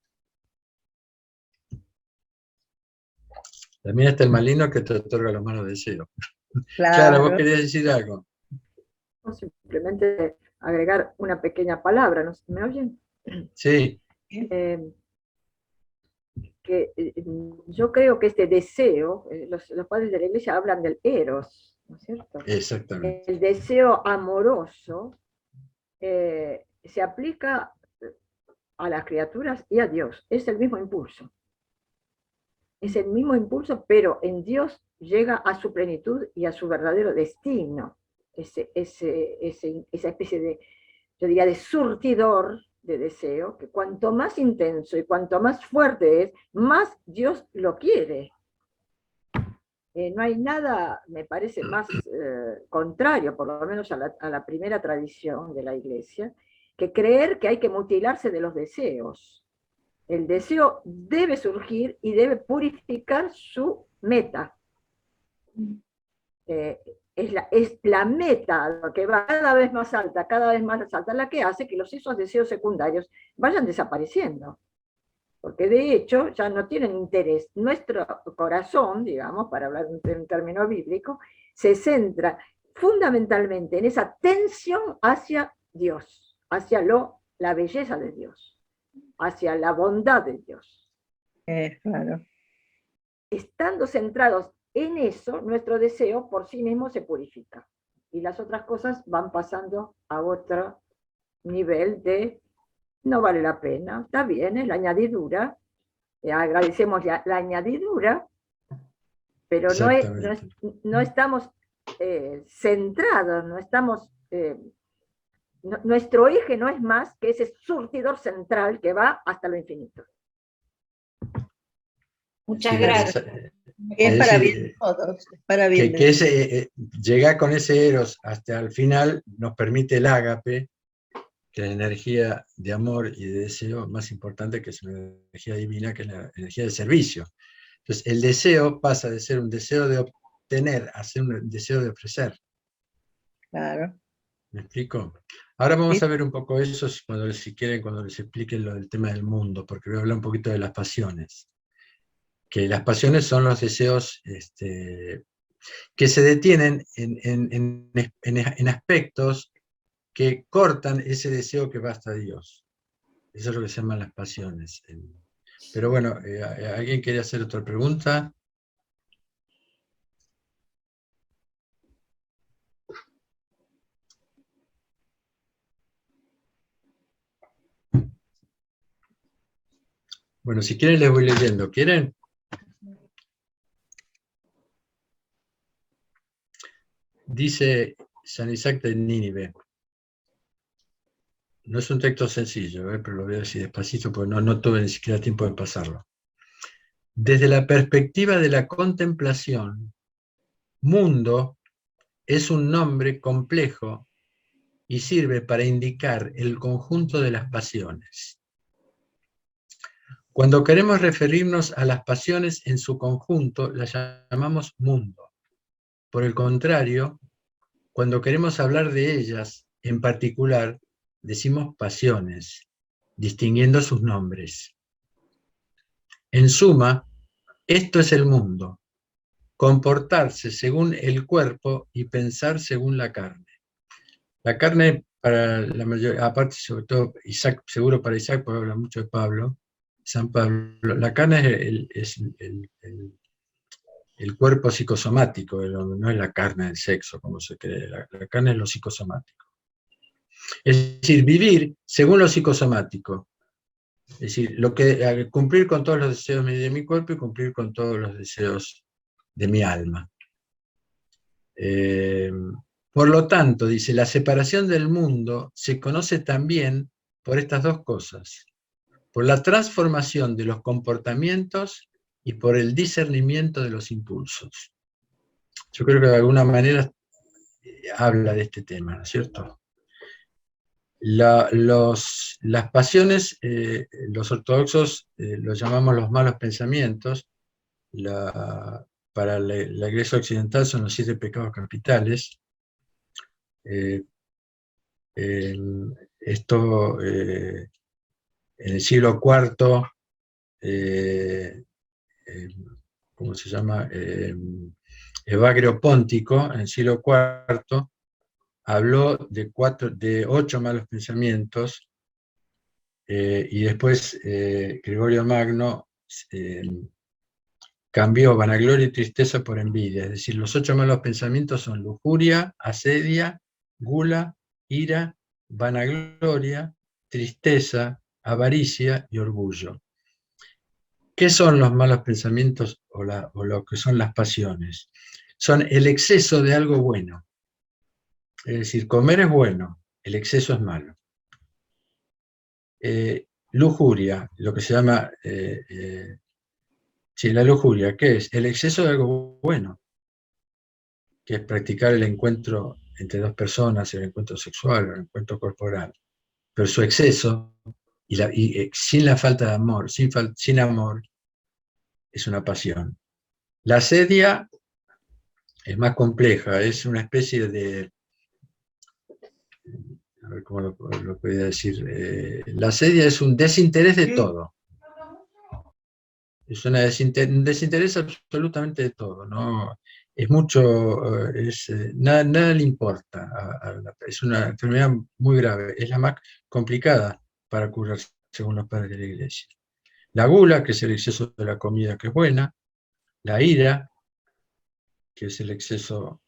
También está el maligno que te otorga los malos deseos. Claro, vos Claro, querías decir algo. O simplemente agregar una pequeña palabra, ¿no? ¿Me oyen? Sí, Yo creo que este deseo, los padres de la iglesia hablan del eros, ¿no es cierto? exactamente. El deseo amoroso se aplica a las criaturas y a Dios, es el mismo impulso. Es el mismo impulso, pero en Dios llega a su plenitud y a su verdadero destino. Esa especie de, yo diría, de surtidor de deseo, que cuanto más intenso y cuanto más fuerte es, más Dios lo quiere. No hay nada, me parece, más contrario, por lo menos a la primera tradición de la Iglesia, que creer que hay que mutilarse de los deseos. El deseo debe surgir y debe purificar su meta. Es la meta, lo que va cada vez más alta, la que hace que esos deseos secundarios vayan desapareciendo. Porque de hecho ya no tienen interés. Nuestro corazón, digamos, para hablar en término bíblico, se centra fundamentalmente en esa tensión hacia Dios, hacia la belleza de Dios, hacia la bondad de Dios. claro. Estando centrados en eso, nuestro deseo por sí mismo se purifica. Y las otras cosas van pasando a otro nivel de no vale la pena, está bien, es la añadidura, agradecemos la añadidura, pero no estamos centrados, no estamos, nuestro eje no es más que ese surtidor central que va hasta lo infinito. Muchas Sí, gracias. Es para bien de todos, es para bien de todos. Llegar con ese eros hasta el final nos permite el ágape, que es la energía de amor y de deseo más importante, que es una energía divina, que es la energía del servicio. Entonces, el deseo pasa de ser un deseo de obtener a ser un deseo de ofrecer. Claro. ¿Me explico? Ahora vamos a ver un poco eso, si quieren, cuando les explique lo del tema del mundo, porque voy a hablar un poquito de las pasiones. Que las pasiones son los deseos que se detienen en aspectos que cortan ese deseo que va hasta Dios. Eso es lo que se llaman las pasiones. Pero bueno, ¿alguien quiere hacer otra pregunta? Bueno, si quieren les voy leyendo. ¿Quieren? Dice San Isaac de Nínive. No es un texto sencillo, pero lo voy a decir despacito porque no tuve ni siquiera tiempo de pasarlo. Desde la perspectiva de la contemplación, mundo es un nombre complejo y sirve para indicar el conjunto de las pasiones. Cuando queremos referirnos a las pasiones en su conjunto, las llamamos mundo. Por el contrario, cuando queremos hablar de ellas en particular, decimos pasiones, distinguiendo sus nombres. En suma, esto es el mundo, comportarse según el cuerpo y pensar según la carne. La carne, para la mayoría, aparte sobre todo Isaac, seguro para Isaac, porque habla mucho de Pablo, San Pablo, la carne es el cuerpo psicosomático, no es la carne del sexo, como se cree, la carne es lo psicosomático. Es decir, vivir según lo psicosomático. Es decir, cumplir con todos los deseos de mi cuerpo y cumplir con todos los deseos de mi alma. Por lo tanto, dice, la separación del mundo se conoce también por estas dos cosas, por la transformación de los comportamientos y por el discernimiento de los impulsos. Yo creo que de alguna manera habla de este tema, ¿no es cierto? Las pasiones, los ortodoxos los llamamos los malos pensamientos. Para la Iglesia occidental son los 7 pecados capitales. Esto en el siglo IV, ¿cómo se llama? Evagrio Póntico, en el siglo IV, habló de 8 malos pensamientos, y después Gregorio Magno cambió vanagloria y tristeza por envidia. Es decir, los 8 malos pensamientos son lujuria, asedia, gula, ira, vanagloria, tristeza, avaricia y orgullo. ¿Qué son los malos pensamientos o lo que son las pasiones? Son el exceso de algo bueno. Es decir, comer es bueno, el exceso es malo. Lujuria, lo que se llama... sí, la lujuria, ¿qué es? El exceso de algo bueno, que es practicar el encuentro entre 2 personas, el encuentro sexual o el encuentro corporal. Pero su exceso, sin la falta de amor, sin amor, es una pasión. La asedia es más compleja, es una especie de... A ver cómo lo podría decir. La asedia es un desinterés de todo. Es un desinterés absolutamente de todo, ¿no? Es mucho, nada le importa. Es una enfermedad muy grave, es la más complicada para curar según los padres de la Iglesia. La gula, que es el exceso de la comida que es buena, la ira, que es el exceso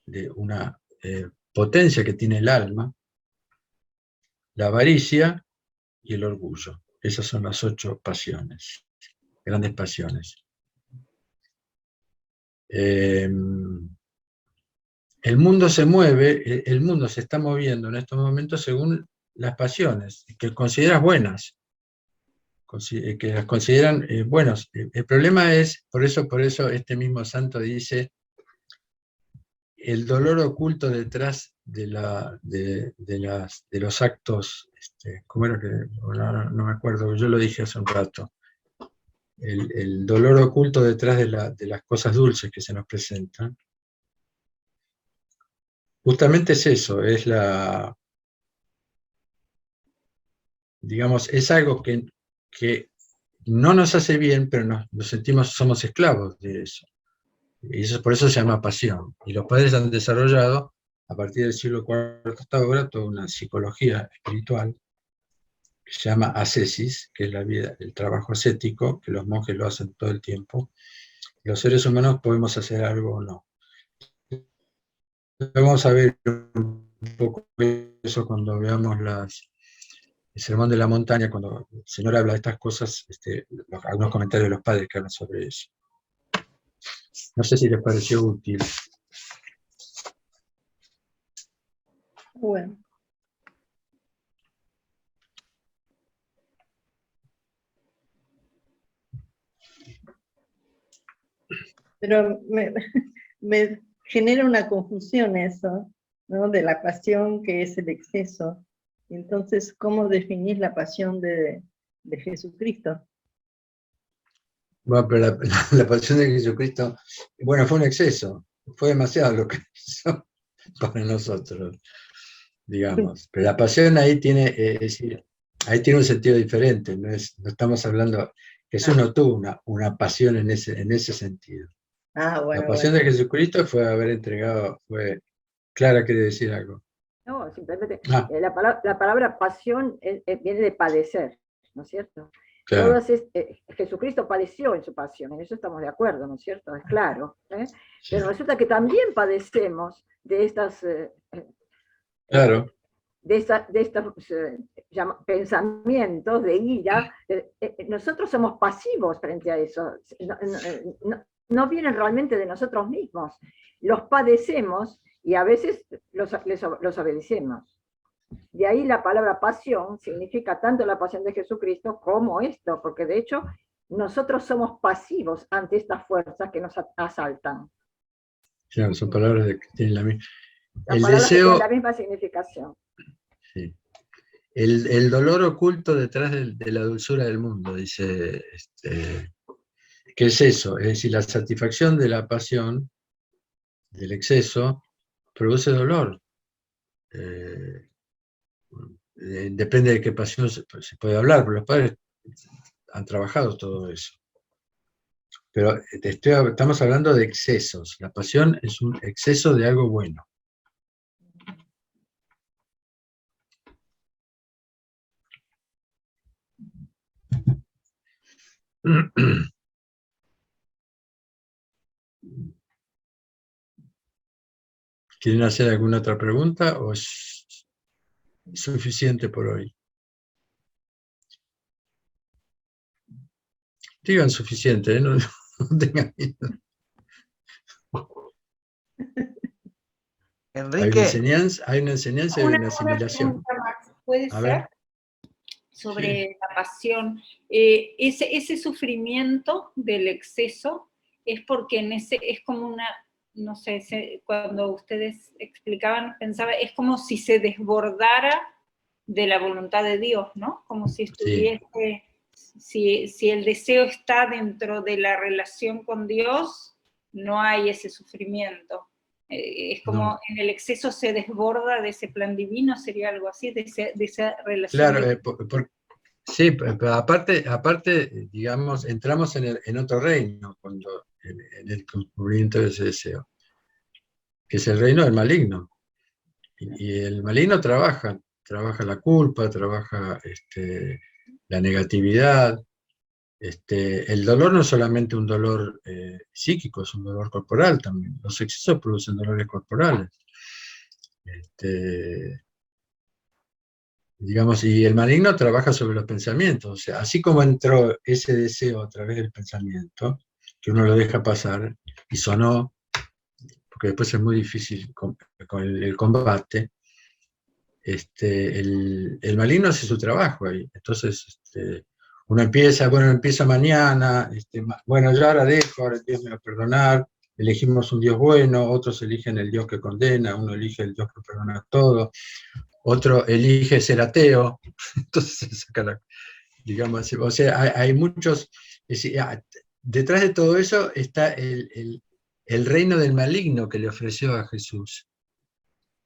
de una potencia que tiene el alma, la avaricia y el orgullo. Esas son las 8 pasiones, grandes pasiones. El mundo se mueve, el mundo se está moviendo en estos momentos según las pasiones, que consideras buenas, que las consideran buenos. El problema es, por eso este mismo santo dice, el dolor oculto detrás de los actos, ¿cómo era que? No me acuerdo, yo lo dije hace un rato. El dolor oculto detrás de las cosas dulces que se nos presentan. Justamente es eso, digamos, es algo que no nos hace bien, pero nos sentimos, somos esclavos de eso. Y por eso se llama pasión. Y los padres han desarrollado, a partir del siglo IV hasta ahora, toda una psicología espiritual que se llama ascesis, que es la vida, el trabajo ascético, que los monjes lo hacen todo el tiempo. Los seres humanos podemos hacer algo o no. Vamos a ver un poco eso cuando veamos el Sermón de la Montaña, cuando el Señor habla de estas cosas, algunos comentarios de los padres que hablan sobre eso. No sé si les pareció útil. Bueno. Pero me genera una confusión eso, ¿no? De la pasión que es el exceso. Entonces, ¿cómo definís la pasión de Jesucristo? Bueno, pero la pasión de Jesucristo, bueno, fue un exceso, fue demasiado lo que hizo para nosotros, digamos. Pero la pasión ahí tiene, es decir, ahí tiene un sentido diferente, no estamos hablando, Jesús no tuvo una pasión en ese sentido. Ah, bueno, La pasión de Jesucristo fue haber entregado, Clara quiere decir algo. No, simplemente la palabra pasión viene de padecer, ¿no es cierto? Claro. Jesucristo padeció en su pasión, en eso estamos de acuerdo, ¿no es cierto? Es claro. Sí. Pero resulta que también padecemos de estas... claro. De estos pensamientos de ira. Nosotros somos pasivos frente a eso. No vienen realmente de nosotros mismos. Los padecemos y a veces los obedecemos. De ahí la palabra pasión significa tanto la pasión de Jesucristo como esto, porque de hecho nosotros somos pasivos ante estas fuerzas que nos asaltan. Claro, son palabras que tienen la misma. Son El palabras que tienen deseo, la misma significación. sí. El dolor oculto detrás de la dulzura del mundo, dice, ¿qué es eso? Es decir, la satisfacción de la pasión, del exceso, produce dolor. Depende de qué pasión se puede hablar, pero los padres han trabajado todo eso. Pero estamos hablando de excesos. La pasión es un exceso de algo bueno. ¿Quieren hacer alguna otra pregunta o es suficiente por hoy? Digan suficiente, ¿eh? No, no tengan miedo. Enrique, Hay una enseñanza y Una una asimilación. pregunta más, ¿puede A ser? ver, Sobre sí. la pasión. Ese sufrimiento del exceso es porque es como una, no sé, cuando ustedes explicaban, pensaba, es como si se desbordara de la voluntad de Dios, ¿no? Como si estuviese, si el deseo está dentro de la relación con Dios, no hay ese sufrimiento. Es como No. en el exceso se desborda de ese plan divino, sería algo así, de esa relación. Claro, sí, pero aparte, digamos, entramos en otro reino cuando en el cumplimiento de ese deseo, que es el reino del maligno. Y el maligno trabaja la culpa, trabaja la negatividad. El dolor no es solamente un dolor psíquico, es un dolor corporal también. Los excesos producen dolores corporales. Digamos, y el maligno trabaja sobre los pensamientos. O sea, así como entró ese deseo a través del pensamiento, que uno lo deja pasar y sonó, porque después es muy difícil con el combate, el maligno hace su trabajo ahí. Entonces, uno empieza mañana, bueno, yo ahora dejo, ahora Dios me va a perdonar, elegimos un Dios bueno, otros eligen el Dios que condena, uno elige el Dios que perdona todo, otro elige ser ateo, entonces se saca digamos, o sea, hay muchos, es decir, detrás de todo eso está el reino del maligno que le ofreció a Jesús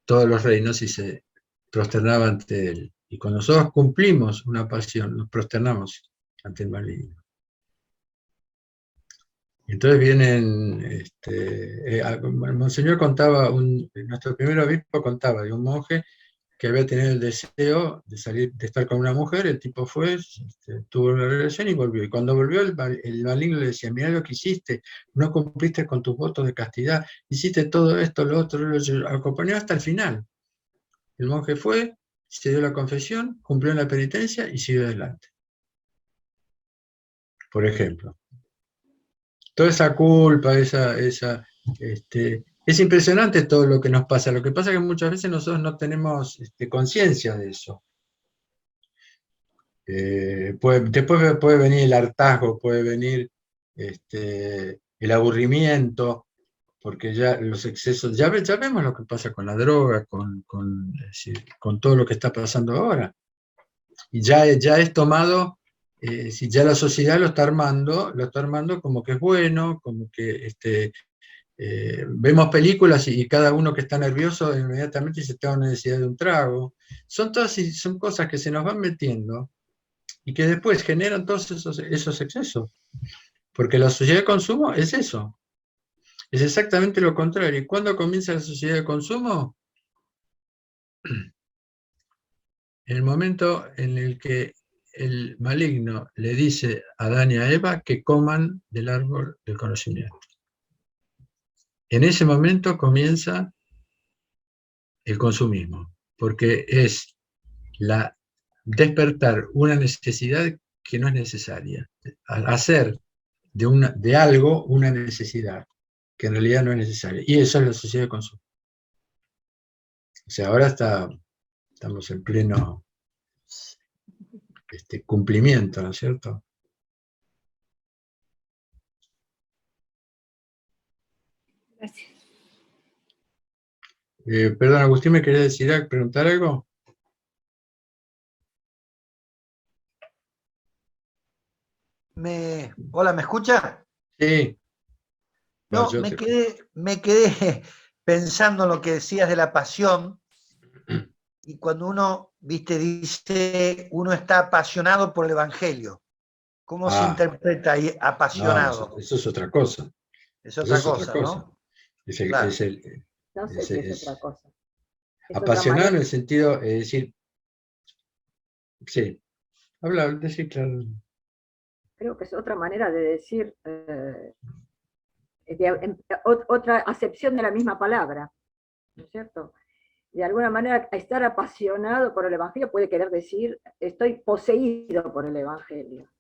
todos los reinos y se prosternaba ante él. Y cuando nosotros cumplimos una pasión, nos prosternamos ante el maligno. Entonces vienen, Monseñor contaba, nuestro primer obispo contaba de un monje que había tenido el deseo de salir, de estar con una mujer, el tipo fue, tuvo una relación y volvió. Y cuando volvió, el maligno le decía, mirá lo que hiciste, no cumpliste con tus votos de castidad, hiciste todo esto, lo otro, lo acompañó hasta el final. El monje fue, se dio la confesión, cumplió la penitencia y siguió adelante. Por ejemplo. Toda esa culpa, es impresionante todo lo que nos pasa. Lo que pasa es que muchas veces nosotros no tenemos conciencia de eso. Después puede venir el hartazgo, puede venir el aburrimiento, porque ya los excesos, ya vemos lo que pasa con la droga, es decir, con todo lo que está pasando ahora. Y ya es tomado, si ya la sociedad lo está armando como que es bueno, como que vemos películas y cada uno que está nervioso inmediatamente se está una necesidad de un trago. Son cosas que se nos van metiendo y que después generan todos esos excesos. Porque la sociedad de consumo es eso. Es exactamente lo contrario. ¿Y cuándo comienza la sociedad de consumo? En el momento en el que el maligno le dice a Adán y a Eva que coman del árbol del conocimiento. En ese momento comienza el consumismo, porque es despertar una necesidad que no es necesaria, hacer de algo una necesidad que en realidad no es necesaria. Y eso es la sociedad de consumo. O sea, ahora estamos en pleno cumplimiento, ¿no es cierto? Gracias. Perdón, Agustín, ¿me querés decir, preguntar algo? Hola, ¿me escucha? Sí. No, Yo me te- quedé pensando en lo que decías de la pasión, y cuando uno, viste, dice, uno está apasionado por el Evangelio. ¿Cómo se Ah, interpreta ahí no, apasionado? eso es otra cosa. Es Eso otra es otra cosa, cosa. ¿no? Es el, Claro. es el- No sé si es otra cosa. Es otra apasionado en manera. el sentido, es decir, sí, decir claro. Creo que es otra manera de decir, otra acepción de la misma palabra, ¿no es cierto? De alguna manera, estar apasionado por el Evangelio puede querer decir, estoy poseído por el Evangelio.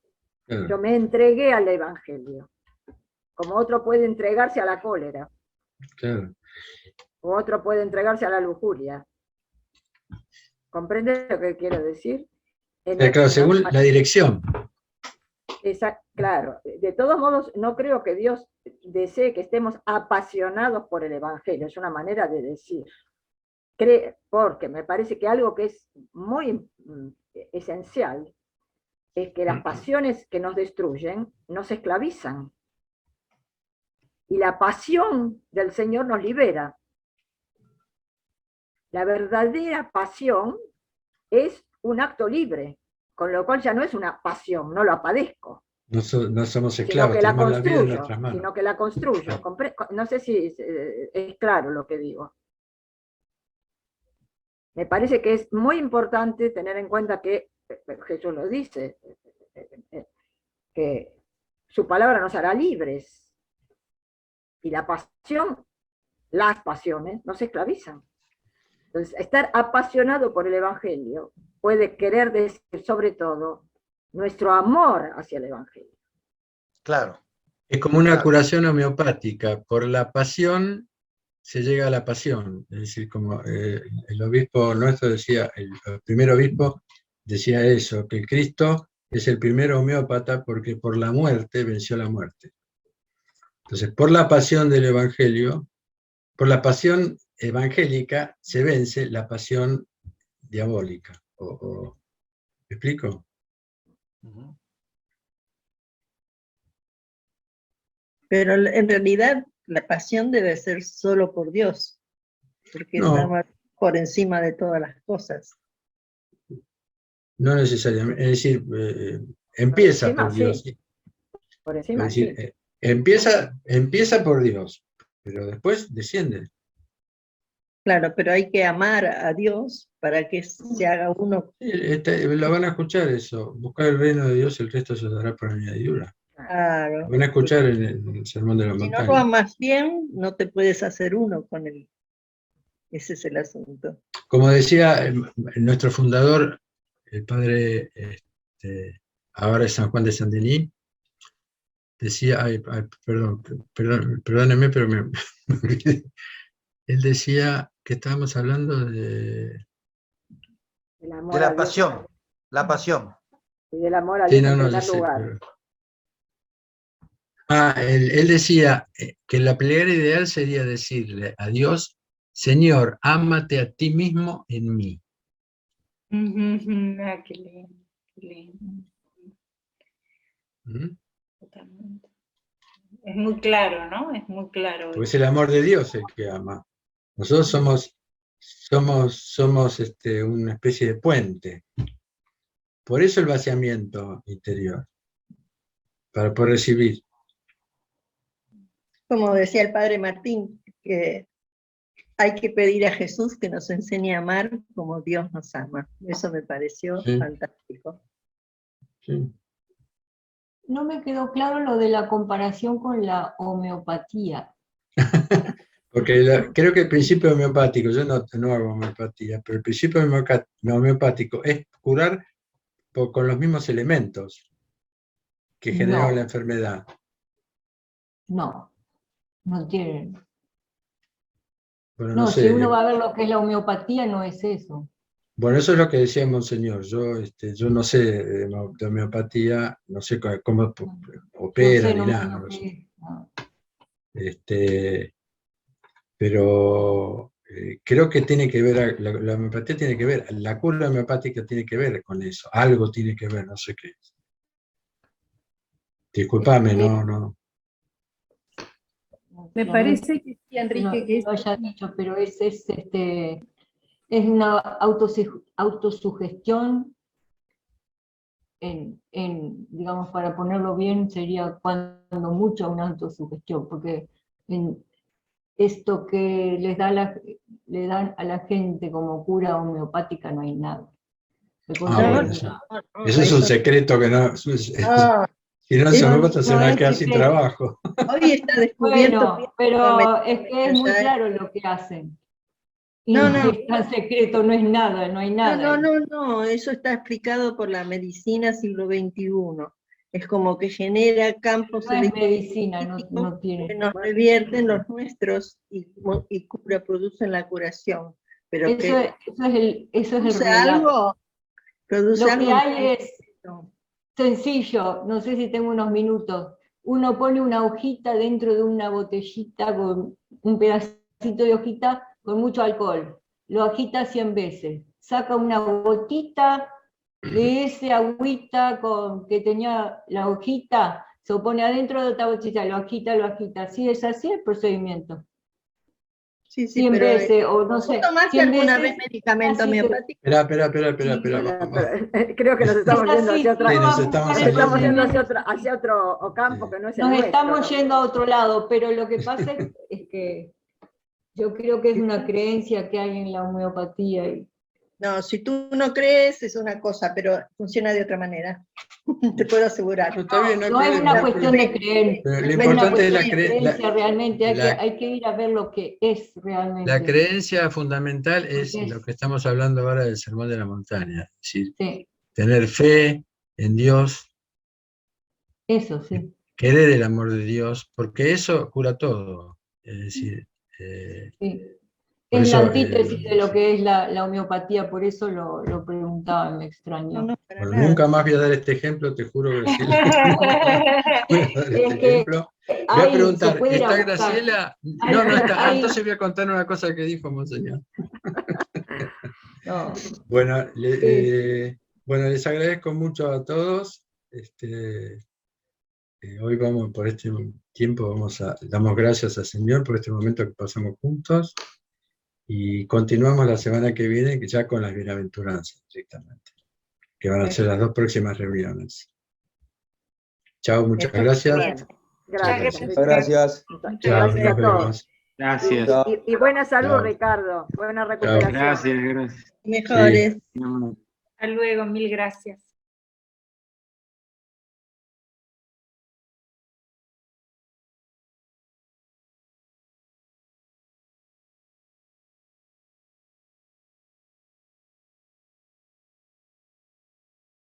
Claro, Yo me entregué al Evangelio, como otro puede entregarse a la cólera, claro. o otro puede entregarse a la lujuria. ¿Comprende lo que quiero decir? Claro, según la dirección. Claro, de todos modos, no creo que Dios desee que estemos apasionados por el Evangelio, es una manera de decir. Porque me parece que algo que es muy esencial es que las pasiones que nos destruyen nos esclavizan. Y la pasión del Señor nos libera. La verdadera pasión es un acto libre, con lo cual ya no es una pasión, no la padezco, No, no somos sino esclavos, que la tenemos la vida en construyo, nuestras manos. sino que la construyo. No sé si es claro lo que digo. Me parece que es muy importante tener en cuenta que Jesús lo dice, que su palabra nos hará libres. Y la pasión, las pasiones, nos esclavizan. Entonces, estar apasionado por el Evangelio puede querer decir, sobre todo, nuestro amor hacia el Evangelio. Claro. Es como una Claro. curación homeopática. Por la pasión se llega a la pasión. Es decir, como el obispo nuestro decía, el primer obispo decía eso, que Cristo es el primer homeópata porque por la muerte venció la muerte. Entonces, por la pasión del Evangelio, por la pasión evangélica se vence la pasión diabólica. ¿Me explico? Uh-huh. Pero en realidad la pasión debe ser solo por Dios, porque No, está por encima de todas las cosas. no necesariamente. Es decir, empieza Por encima, por Dios. sí. Por Es encima, decir, sí. empieza por Dios, pero después desciende. Claro, pero hay que amar a Dios para que se haga uno. Sí, lo van a escuchar eso. Buscar el reino de Dios, el resto se dará por añadidura. Lo Claro. van a escuchar en el Sermón de la Si no lo Montaña. amas bien, no te puedes hacer uno con él. Ese es el asunto. Como decía nuestro fundador, el padre, ahora es San Juan de San Denis, decía, perdónenme, pero me olvidé. Él decía que estábamos hablando de... El De amor a la Dios pasión. La pasión. y del amor a Sí, Dios no, en no, yo primer sé, lugar. él decía que la plegaria ideal sería decirle a Dios, Señor, ámate a ti mismo en mí. Ah, qué lindo, qué lindo. ¿Mm? Totalmente. Es muy claro, ¿no? Es muy claro. Porque es el amor de Dios el que ama. Nosotros somos una especie de puente. Por eso el vaciamiento interior, para poder recibir. Como decía el padre Martín, que hay que pedir a Jesús que nos enseñe a amar como Dios nos ama. Eso me pareció Sí, fantástico. sí. No me quedó claro lo de la comparación con la homeopatía. Porque creo que el principio homeopático, yo no hago homeopatía, pero el principio homeopático es curar con los mismos elementos que generaron la No, enfermedad. no tienen. Bueno, no No, si uno sé. va a ver lo que es la homeopatía, no es eso. Bueno, eso es lo que decía Monseñor. Yo no sé de homeopatía, no sé cómo Yo opera sé ni nomás nada. lo No lo sé. que es. No. Pero creo que tiene que ver, la homeopatía tiene que ver, la cura homeopática tiene que ver con eso, algo tiene que ver, no sé qué. Disculpame, no. Me parece que sí, Enrique, No, que lo haya dicho, pero es una autosugestión, digamos, para ponerlo bien, sería cuando mucho una autosugestión, porque en esto que le dan a la gente como cura homeopática no hay nada. Bueno, eso es un secreto que no, si no se homeopata se van a quedar sin trabajo. Hoy está descubierto. Bueno, pero es que es muy claro lo que hacen. Y no es tan secreto, no es nada, no hay nada. No, eso está explicado por la medicina siglo XXI. Es como que genera campos No es medicina, no tiene. que nos revierten los nuestros y producen la curación. Pero eso es el produce relato. algo, produce Lo algo. que hay es sencillo, no sé si tengo unos minutos. Uno pone una hojita dentro de una botellita con un pedacito de hojita con mucho alcohol. Lo agita 100 veces. Saca una gotita de ese agüita que tenía la hojita, se pone adentro de otra botella, lo agita. Así es así el procedimiento. Sí, 100 pero veces, o no sé. ¿tomaste 100 alguna veces, vez medicamento homeopático? Espera. Creo que nos estamos yendo hacia otra. Sí, nos estamos Estamos yendo. yendo hacia otro campo que no es el Nos nuestro. estamos yendo a otro lado, pero lo que pasa es que yo creo que es una creencia que hay en la homeopatía. No, si tú no crees es una cosa, pero funciona de otra manera. Te puedo asegurar. Está bien, no hay No es problema, una cuestión de creer, pero lo es una importante es cuestión de creencia realmente, la- hay que ir a ver lo que es realmente. la creencia fundamental es Es. lo que estamos hablando ahora del Sermón de la Montaña, es decir, Sí, tener fe en Dios, eso sí. querer el amor de Dios, porque eso cura todo. Es decir, Sí. por Es la eso, antítesis de lo que es la homeopatía, por eso lo preguntaba, me extrañó. No, para bueno, nada. nunca más voy a dar este ejemplo, te juro que sí. Voy a dar Es este que ejemplo. Voy a se preguntar, puede ir a ¿está buscar. Graciela? Hay- No está. hay- Entonces voy a contar una cosa que dijo Monseñor. No, Bueno, sí. bueno, les agradezco mucho a todos. Hoy vamos, por este tiempo, damos gracias al Señor por este momento que pasamos juntos y continuamos la semana que viene ya con las bienaventuranzas directamente, que van a ser las 2 próximas reuniones. Chao, muchas gracias. Gracias. Gracias. Chao, Gracias a nos todos. vemos. Gracias. Y buena salud, Chao. Ricardo. Buena recuperación. Gracias. Mejores. Hasta luego, mil gracias.